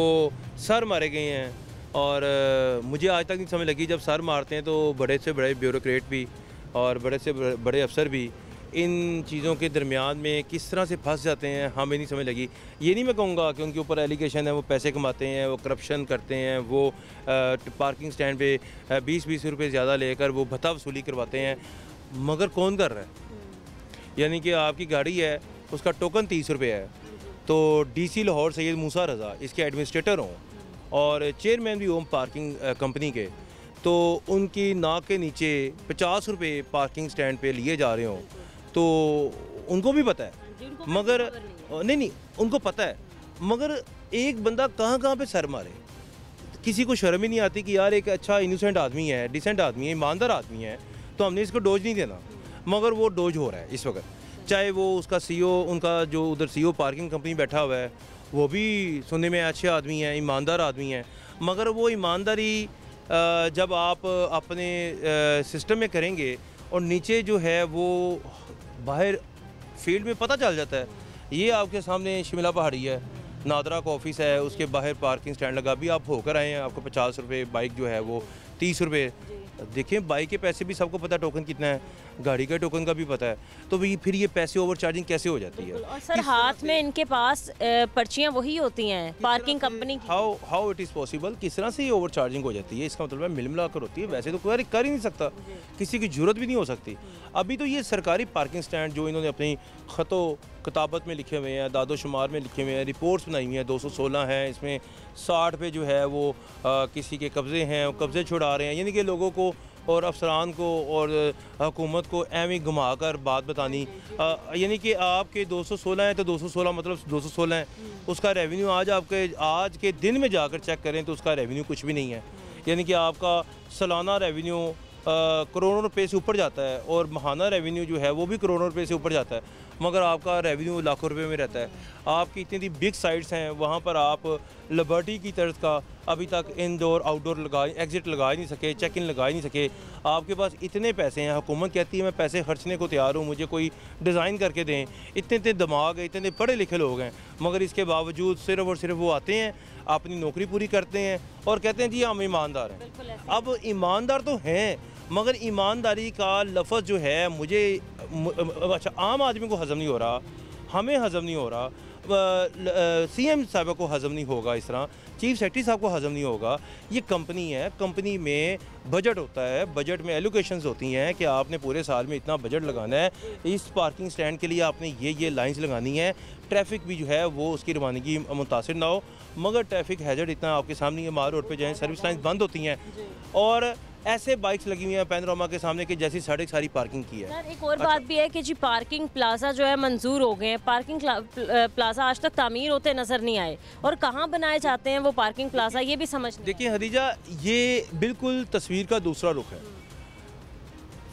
सर मारे गए हैं। और मुझे आज तक नहीं समझ लगी, जब सर मारते हैं तो बड़े से बड़े ब्यूरोक्रेट भी और बड़े से बड़े अफसर भी इन चीज़ों के दरमियान में किस तरह से फंस जाते हैं, हमें नहीं समझ लगी। ये नहीं मैं कहूँगा कि उनके ऊपर एलिगेशन है वो पैसे कमाते हैं, वो करप्शन करते हैं, वो पार्किंग स्टैंड पे 20-20 रुपये ज़्यादा लेकर वो भत्ता वसूली करवाते हैं, मगर कौन कर रहा है? यानी कि आपकी गाड़ी है, उसका टोकन 30 रुपये है, तो DC लाहौर सैयद मूसा रज़ा इसके एडमिनिस्ट्रेटर हों और चेयरमैन भी हों पार्किंग कंपनी के, तो उनकी नाक के नीचे 50 रुपये पार्किंग स्टैंड पे लिए जा रहे हों, तो उनको भी पता है, मगर नहीं उनको पता है, मगर एक बंदा कहाँ पे सर मारे, किसी को शर्म ही नहीं आती कि यार एक अच्छा इनोसेंट आदमी है, डिसेंट आदमी है, ईमानदार आदमी है, तो हमने इसको डोज नहीं देना। मगर वो डोज हो रहा है इस वक्त। चाहे वो उसका सीईओ, उनका जो उधर सीईओ पार्किंग कंपनी बैठा हुआ है, वो भी सुनने में अच्छे आदमी हैं, ईमानदार आदमी हैं, मगर वो ईमानदारी जब आप अपने सिस्टम में करेंगे और नीचे जो है वो बाहर फील्ड में पता चल जाता है। ये आपके सामने शिमला पहाड़ी है, नादरा का ऑफिस है, उसके बाहर पार्किंग स्टैंड लगा। अभी आप होकर आए हैं, आपको 50 रुपये, बाइक जो है वो 30 रुपये। देखिए बाइक के पैसे भी सबको पता है, टोकन कितना है, गाड़ी का टोकन का भी पता है, तो फिर ये पैसे ओवर चार्जिंग कैसे हो जाती है? और सर हाथ में इनके पास पर्चियाँ वही होती हैं पार्किंग कंपनी की। How it is possible? किस तरह से ये ओवर चार्जिंग हो जाती है? इसका मतलब है मिल मिला कर होती है। वैसे तो कोई कर ही नहीं सकता, किसी की जरूरत भी नहीं हो सकती। अभी तो ये सरकारी पार्किंग स्टैंड जो इन्होंने अपनी ख़तो किताबत में लिखे हुए हैं, दादो शुमार में लिखे हुए हैं, रिपोर्ट्स बनाई हुई हैं, 216 हैं, इसमें 60 पे जो है वो किसी के कब्ज़े हैं, कब्ज़े छुड़ा रहे हैं। यानी कि लोगों को और अफसरान को और हुकूमत को एवं घुमा कर बात बतानी, यानी कि आपके 216 हैं तो 216 मतलब 216 हैं, उसका रेवेन्यू आज के दिन में जाकर चेक करें तो उसका रेवेन्यू कुछ भी नहीं है। यानी कि आपका सालाना रेवेन्यू करोड़ों रुपए से ऊपर जाता है और माहाना रेवेन्यू जो है वो भी करोड़ों रुपए से ऊपर जाता है, मगर आपका रेवेन्यू लाखों रुपए में रहता है। आपकी इतनी बिग साइट्स हैं, वहाँ पर आप लिबर्टी की तर्ज का अभी तक इनडोर आउटडोर एग्ज़िट लगा ही नहीं सके, चेक इन लगा ही नहीं सके। आपके पास इतने पैसे हैं, हुकूमत कहती है मैं पैसे खर्चने को तैयार हूँ, मुझे कोई डिज़ाइन करके दें। इतने दिमाग है, इतने पढ़े लिखे लोग हैं, मगर इसके बावजूद सिर्फ और सिर्फ वो आते हैं, अपनी नौकरी पूरी करते हैं और कहते हैं जी हम ईमानदार हैं। अब ईमानदार तो हैं, मगर ईमानदारी का लफ्ज़ जो है मुझे अच्छा आम आदमी को हज़म नहीं हो रहा, हमें हज़म नहीं हो रहा, सीएम साहब को हज़म नहीं होगा, इस तरह चीफ सेक्रेटरी साहब को हज़म नहीं होगा। ये कंपनी है, कंपनी में बजट होता है, बजट में एलोकेशंस होती हैं कि आपने पूरे साल में इतना बजट लगाना है, इस पार्किंग स्टैंड के लिए आपने ये लाइंस लगानी है, ट्रैफिक भी जो है वो उसकी रवानगी मुतासिर ना हो। मगर ट्रैफिक हैजर्ड इतना आपके सामने है, मार रोड पे जाएँ, सर्विस लाइन्स बंद होती हैं और ऐसे बाइक्स लगी हुई हैं पैनोरामा के सामने कि जैसी सारी पार्किंग की है। सर एक और बात भी है कि जी पार्किंग प्लाजा जो है मंजूर हो गए हैं, पार्किंग प्लाजा आज तक तामीर होते नज़र नहीं आए और कहाँ बनाए जाते हैं वो पार्किंग प्लाजा, ये भी समझ। देखिए हदीजा, ये बिल्कुल तस्वीर का दूसरा रुख है।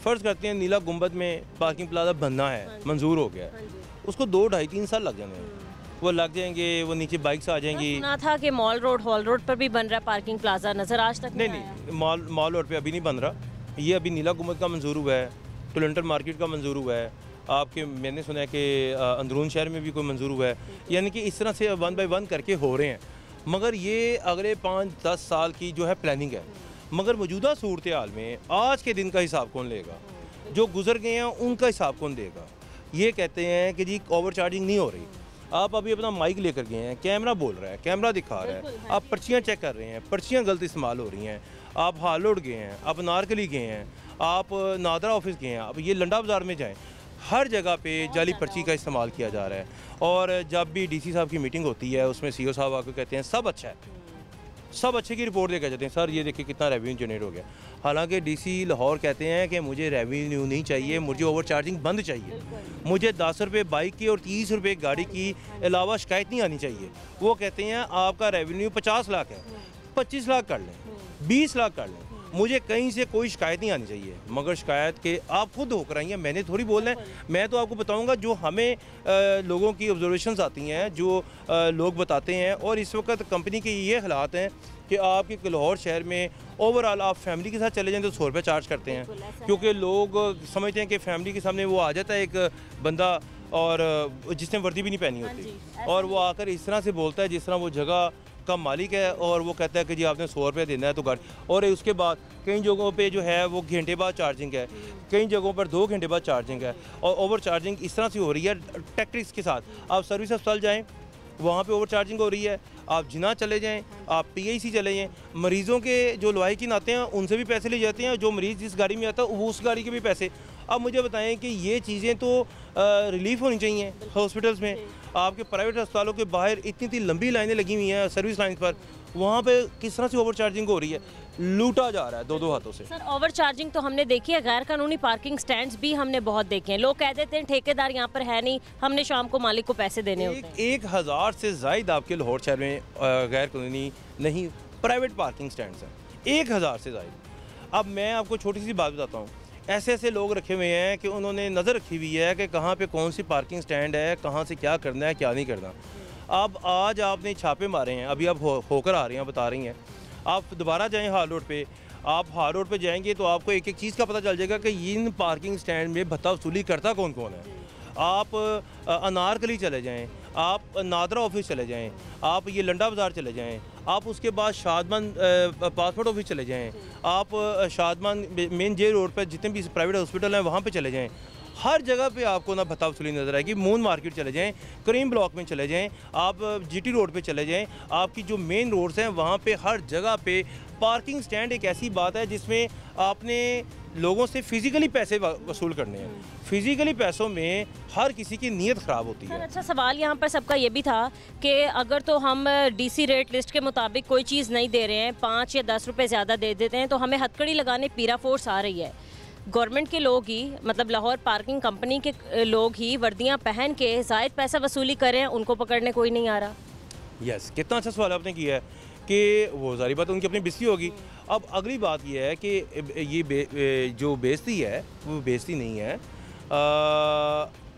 फ़र्ज़ करते हैं नीला गुंबद में पार्किंग प्लाजा बनना है, मंजूर हो गया है, उसको 2, 2.5, 3 साल लग जाने हैं, वो लग जाएंगे, वो नीचे बाइक्स आ जाएंगी। सुना था कि मॉल रोड, हॉल रोड पर भी बन रहा है पार्किंग प्लाजा, नज़र आज तक नहीं मॉल रोड पे अभी नहीं बन रहा। ये अभी नीला गुंबद का मंजूर हुआ है, टोलेंटन मार्केट का मंजूर हुआ है, आपके मैंने सुना है कि अंदरून शहर में भी कोई मंजूर हुआ है। यानी कि इस तरह से 1 बाय 1 करके हो रहे हैं, मगर ये अगले 5-10 साल की जो है प्लानिंग है। मगर मौजूदा सूरत हाल में आज के दिन का हिसाब कौन लेगा? जो गुजर गए हैं उनका हिसाब कौन देगा? ये कहते हैं कि जी ओवर चार्जिंग नहीं हो रही। आप अभी अपना माइक लेकर गए हैं, कैमरा बोल रहा है, कैमरा दिखा रहा है, आप पर्चियाँ चेक कर रहे हैं, पर्चियाँ गलत इस्तेमाल हो रही हैं, आप हालोड गए हैं, आप नारकली गए हैं, आप नादरा ऑफिस गए हैं, अब ये लंडा बाज़ार में जाएं, हर जगह पे जाली पर्ची का इस्तेमाल किया जा रहा है। और जब भी डीसी साहब की मीटिंग होती है उसमें सीईओ साहब आकर कहते हैं सब अच्छा है, सब अच्छे की रिपोर्ट देकर जाते हैं, सर ये देखिए कितना रेवेन्यू जनरेट हो गया। हालांकि डीसी लाहौर कहते हैं कि मुझे रेवेन्यू नहीं चाहिए, मुझे ओवर चार्जिंग बंद चाहिए, मुझे 10 रुपये बाइक की और 30 रुपये गाड़ी की अलावा शिकायत नहीं आनी चाहिए। वो कहते हैं आपका रेवेन्यू 50 लाख है, 25 लाख कर लें, 20 लाख कर लें, मुझे कहीं से कोई शिकायत नहीं आनी चाहिए। मगर शिकायत के आप खुद होकर आई हैं, मैंने थोड़ी बोलना है, मैं तो आपको बताऊंगा जो हमें लोगों की ऑब्जर्वेशंस आती हैं, जो लोग बताते हैं। और इस वक्त कंपनी के ये हालात हैं कि आपके लाहौर शहर में ओवरऑल आप फैमिली के साथ चले जाएं तो 100 रुपये चार्ज करते हैं, क्योंकि लोग समझते हैं कि फैमिली के सामने वो आ जाता है एक बंदा और जिसने वर्दी भी नहीं पहनी होती, और वो आकर इस तरह से बोलता है जिस तरह वो जगह का मालिक है, और वो कहता है कि जी आपने 100 रुपये देना है तो गाड़ी। और उसके बाद कई जगहों पे जो है वो घंटे बाद चार्जिंग है, कई जगहों पर 2 घंटे बाद चार्जिंग है, और ओवर चार्जिंग इस तरह से हो रही है टैक्टिक्स के साथ। आप सर्विस अस्पताल जाएँ, वहाँ पे ओवर चार्जिंग हो रही है, आप जिना चले जाएं, आप PIC चले जाएं, मरीज़ों के जो लवाहिकीन आते हैं उनसे भी पैसे ले जाते हैं, जो मरीज़ जिस गाड़ी में आता है वो उस गाड़ी के भी पैसे। अब मुझे बताएं कि ये चीज़ें तो रिलीफ होनी चाहिए हॉस्पिटल्स में। आपके प्राइवेट अस्पतालों के बाहर इतनी लंबी लाइनें लगी हुई हैं सर्विस लाइन पर, वहाँ पे किस तरह से ओवर चार्जिंग हो रही है, लूटा जा रहा है 2-2 हाथों से। सर ओवर चार्जिंग तो हमने देखी है, गैर कानूनी पार्किंग स्टैंड्स भी हमने बहुत देखे हैं। लोग कह देते हैं ठेकेदार यहाँ पर है नहीं, हमने शाम को मालिक को पैसे देने होते हैं। 1000 से ज़ायद आपके लाहौर शहर में गैर कानूनी नहीं प्राइवेट पार्किंग स्टैंड्स हैं, 1000 से ज़्यादा। अब मैं आपको छोटी सी बात बताता हूँ, ऐसे ऐसे लोग रखे हुए हैं कि उन्होंने नज़र रखी हुई है कि कहाँ पे कौन सी पार्किंग स्टैंड है, कहाँ से क्या करना है क्या नहीं करना। अब आज आपने छापे मारे हैं, अभी आप होकर आ रही हैं, बता रही हैं, आप दोबारा जाएँ हाल रोड पे, आप हाल रोड पे जाएंगे तो आपको एक एक चीज़ का पता चल जाएगा कि इन पार्किंग स्टैंड में भत्ता वसूली करता कौन कौन है। आप अनारकली चले जाएं, आप नादरा ऑफिस चले जाएं, आप ये लंडा बाज़ार चले जाएं, आप उसके बाद शादमान पासपोर्ट ऑफिस चले जाएं, आप शादमान मेन जेल रोड पर जितने भी प्राइवेट हॉस्पिटल हैं वहाँ पे चले जाएं। हर जगह पे आपको ना भत्ता वसूली नज़र आएगी। मून मार्केट चले जाएं, करीम ब्लॉक में चले जाएं, आप जीटी रोड पे चले जाएं, आपकी जो मेन रोड्स हैं वहाँ पे हर जगह पे पार्किंग स्टैंड एक ऐसी बात है जिसमें आपने लोगों से फिजिकली पैसे वसूल करने हैं। फिजिकली पैसों में हर किसी की नीयत ख़राब होती है। अच्छा, सवाल यहाँ पर सबका ये भी था कि अगर तो हम डीसी रेट लिस्ट के मुताबिक कोई चीज़ नहीं दे रहे हैं, 5 या 10 रुपए ज़्यादा दे देते हैं, तो हमें हथकड़ी लगाने पीरा फोर्स आ रही है। गवर्नमेंट के लोग ही, मतलब लाहौर पार्किंग कंपनी के लोग ही वर्दियाँ पहन के ज़ायद पैसा वसूली कर रहे हैं, उनको पकड़ने कोई नहीं आ रहा। यस, कितना अच्छा सवाल आपने किया है कि वो सारी बात उनकी अपनी बेइज्जती होगी। अब अगली बात ये है कि ये जो बेइज्जती है वो बेइज्जती नहीं है।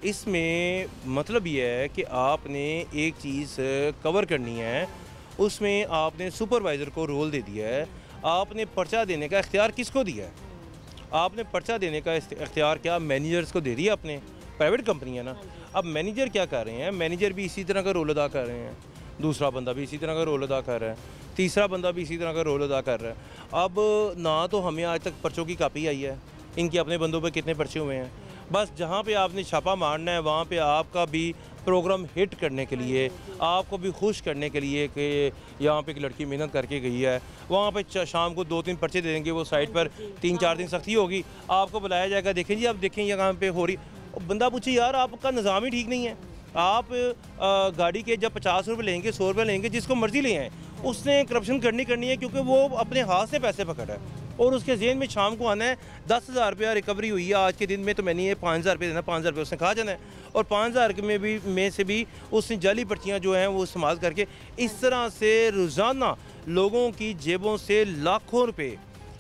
इसमें मतलब ये है कि आपने एक चीज़ कवर करनी है, उसमें आपने सुपरवाइज़र को रोल दे दिया है। आपने पर्चा देने का इख्तियार किसको दिया है? आपने पर्चा देने का इख्तियार क्या मैनेजर्स को दे दिया अपने? प्राइवेट कंपनी है ना। अब मैनेजर क्या कर रहे हैं? मैनेजर भी इसी तरह का रोल अदा कर रहे हैं, दूसरा बंदा भी इसी तरह का रोल अदा कर रहा है, तीसरा बंदा भी इसी तरह का रोल अदा कर रहा है। अब ना तो हमें आज तक पर्चों की कापी आई है, इनके अपने बंदों पे कितने पर्चे हुए हैं। बस जहाँ पे आपने छापा मारना है वहाँ पे आपका भी प्रोग्राम हिट करने के लिए, आपको भी खुश करने के लिए कि यहाँ पे एक लड़की मेहनत करके गई है, वहाँ पे शाम को 2-3 पर्चे दे देंगे, वो साइड पर 3-4 दिन सख्ती होगी, आपको बुलाया जाएगा, देखें जी आप देखें ये कहाँ पे हो रही। बंदा पूछे यार आपका निज़ाम ही ठीक नहीं है। आप गाड़ी के जब 50 रुपये लेंगे, 100 रुपये लेंगे, जिसको मर्ज़ी ले आएँ, उसने करप्शन करनी है क्योंकि वो अपने हाथ से पैसे पकड़ा है और उसके जेहन में शाम को आना है 10,000 रुपया रिकवरी हुई है आज के दिन में, तो मैंने ये 5,000 रुपये देना, 5,000 रुपये उसने खा जाना है और 5,000 में से भी उसने जाली पर्चियाँ जो हैं वो इस्तेमाल करके इस तरह से रोज़ाना लोगों की जेबों से लाखों रुपये,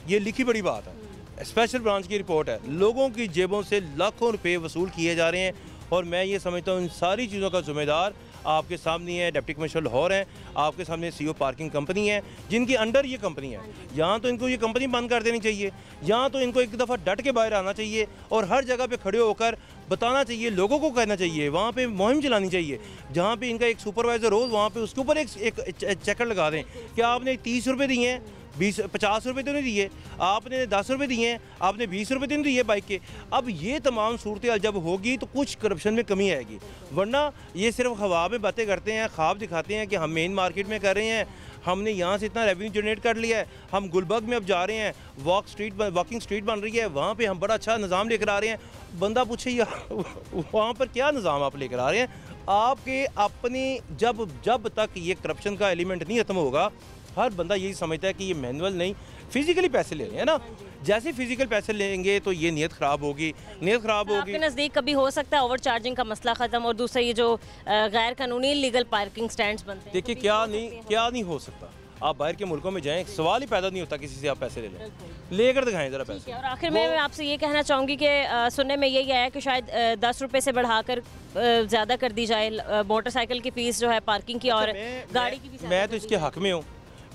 ये लिखी बड़ी बात है, स्पेशल ब्रांच की रिपोर्ट है, लोगों की जेबों से लाखों रुपये वसूल किए जा रहे हैं। और मैं ये समझता हूँ इन सारी चीज़ों का ज़िम्मेदार आपके सामने है डिप्टी कमिश्नर लाहौर हैं, आपके सामने सीईओ पार्किंग कंपनी है जिनके अंडर ये कंपनी है। यहाँ तो इनको ये कंपनी बंद कर देनी चाहिए, यहाँ तो इनको एक दफ़ा डट के बाहर आना चाहिए और हर जगह पे खड़े होकर बताना चाहिए, लोगों को कहना चाहिए, वहाँ पे मुहिम चलानी चाहिए। जहाँ पे इनका एक सुपरवाइज़र हो वहाँ पे उसके ऊपर एक चेकर लगा दें कि आपने 30 रुपये दिए हैं, 50 रुपये तो नहीं दिए, आपने 10 रुपये दिए हैं, आपने 20 रुपये तो नहीं दिए बाइक के। अब ये तमाम सूरत जब होगी तो कुछ करप्शन में कमी आएगी, वरना ये सिर्फ हवा में बातें करते हैं, ख्वाब दिखाते हैं कि हम मेन मार्केट में कर रहे हैं, हमने यहाँ से इतना रेवेन्यू जनरेट कर लिया है, हम गुलबर्ग में अब जा रहे हैं, वॉकिंग स्ट्रीट बन रही है, वहाँ पे हम बड़ा अच्छा निज़ाम लेकर आ रहे हैं। बंदा पूछे यार वहाँ पर क्या निज़ाम आप लेकर आ रहे हैं? आपके अपनी जब तक ये करप्शन का एलिमेंट नहीं ख़त्म होगा, हर बंदा यही समझता है कि ये मैनुअल नहीं फिजिकली पैसे ले रहे हैं ना, जैसे फिजिकल पैसे लेंगे तो ये नीयत ख़राब होगी, नीयत ख़राब होगी। आपके नज़दीक कभी हो सकता है ओवर चार्जिंग का मसला ख़त्म और दूसरा ये जो गैर कानूनी लीगल पार्किंग स्टैंड्स बनते हैं? देखिए क्या नहीं हो सकता। आप बाहर के मुल्कों में जाएं, सवाल ही पैदा नहीं होता किसी से आप पैसे ले लें, लेकर दिखाएं ज़रा पैसे। और आखिर में मैं आपसे ये कहना चाहूँगी कि सुनने में यही आया कि शायद 10 रुपये से बढ़ाकर ज़्यादा कर दी जाए मोटरसाइकिल की फ़ीस जो है पार्किंग की और गाड़ी की भी। मैं तो इसके हक़ में हूँ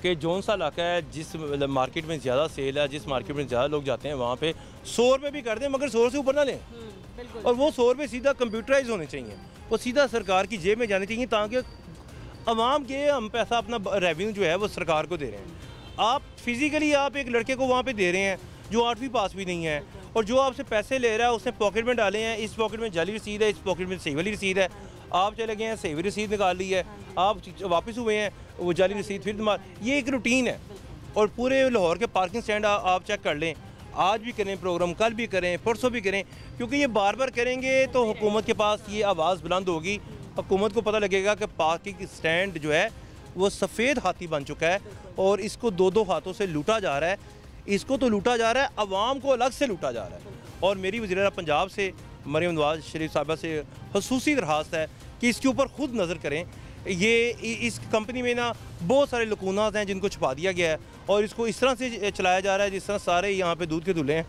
कि जौन सा इलाका है जिस मार्केट में ज़्यादा सेल है, जिस मार्केट में ज़्यादा लोग जाते हैं वहाँ पे 100 रुपये भी कर दें मगर 100 से ऊपर ना लें। और वो 100 रुपये सीधा कंप्यूटराइज होने चाहिए, वो सीधा सरकार की जेब में जाने चाहिए ताकि आवाम के हम पैसा अपना रेवेन्यू जो है वो सरकार को दे रहे हैं। आप फिज़िकली आप एक लड़के को वहाँ पे दे रहे हैं जो 8वीं पास भी नहीं है और जो आपसे पैसे ले रहा है उसने पॉकेट में डाले हैं, इस पॉकेट में जाली रसीद है, इस पॉकेट में सही वाली रसीद है, आप चले गए हैं सही वाली रसीद निकाल ली है, आप वापस हुए हैं वो जाली रसीद फिर ये एक रूटीन है। और पूरे लाहौर के पार्किंग स्टैंड आप चेक कर लें, आज भी करें प्रोग्राम, कल भी करें, परसों भी करें, क्योंकि ये बार बार करेंगे तो हुकूमत के पास ये आवाज़ बुलंद होगी, हुकूमत को पता लगेगा कि पार्किंग स्टैंड जो है वो सफ़ेद हाथी बन चुका है और इसको 2-2 हाथों से लूटा जा रहा है, इसको तो लूटा जा रहा है, अवाम को अलग से लूटा जा रहा है। और मेरी वज़ीर पंजाब से मरीम नवाज़ शरीफ साहबा से ख़ुसूसी दरख्वास्त है कि इसके ऊपर ख़ुद नज़र करें ये इस कंपनी में ना बहुत सारे लकूनात हैं जिनको छुपा दिया गया है और इसको इस तरह से चलाया जा रहा है जिस तरह सारे यहाँ पे दूध के दूल्हे हैं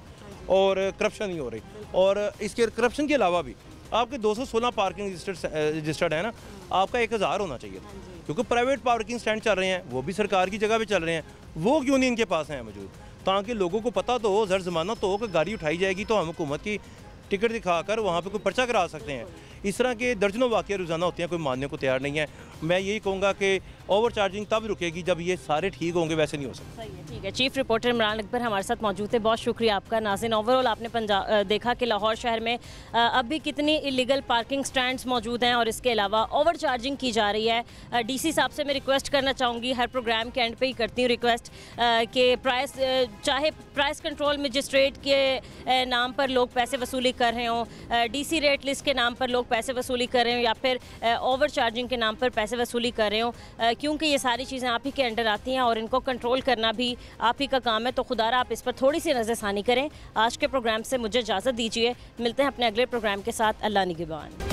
और करप्शन नहीं हो रही। और इसके करप्शन के अलावा भी आपके 216 पार्किंग रजिस्टर्ड है ना, आपका 1000 होना चाहिए, क्योंकि प्राइवेट पार्किंग स्टैंड चल रहे हैं वो भी सरकार की जगह पे चल रहे हैं, वो क्यों नहीं इनके पास हैं मौजूद, ताकि लोगों को पता तो हो, जर ज़माना तो हो कि गाड़ी उठाई जाएगी तो हम हुकूमत की टिकट दिखाकर वहाँ पे कोई पर्चा करा सकते हैं। इस तरह के दर्जनों वाक़े रोज़ाना होते हैं, कोई मानने को तैयार नहीं है। मैं यही कहूँगा कि ओवर चार्जिंग तब रुकेगी जब ये सारे ठीक होंगे, वैसे नहीं हो सकता। सही है, ठीक है। चीफ रिपोर्टर इमरान अकबर हमारे साथ मौजूद है, बहुत शुक्रिया आपका। नाज़रीन, ओवरऑल आपने देखा कि लाहौर शहर में अब भी कितनी इलीगल पार्किंग स्टैंड्स मौजूद हैं और इसके अलावा ओवर चार्जिंग की जा रही है। डीसी साहब से मैं रिक्वेस्ट करना चाहूँगी, हर प्रोग्राम के एंड पे ही करती हूँ रिक्वेस्ट, कि प्राइस चाहे प्राइस कंट्रोल मजिस्ट्रेट के नाम पर लोग पैसे वसूली कर रहे हों, डीसी रेट लिस्ट के नाम पर लोग पैसे वसूली कर रहे हों, या फिर ओवर चार्जिंग के नाम पर पैसे वसूली कर रहे हों, क्योंकि ये सारी चीज़ें आप ही के अंडर आती हैं और इनको कंट्रोल करना भी आप ही का काम है। तो खुदारा आप इस पर थोड़ी सी नज़रसानी करें। आज के प्रोग्राम से मुझे इजाज़त दीजिए, मिलते हैं अपने अगले प्रोग्राम के साथ। अल्लाह निगहबान।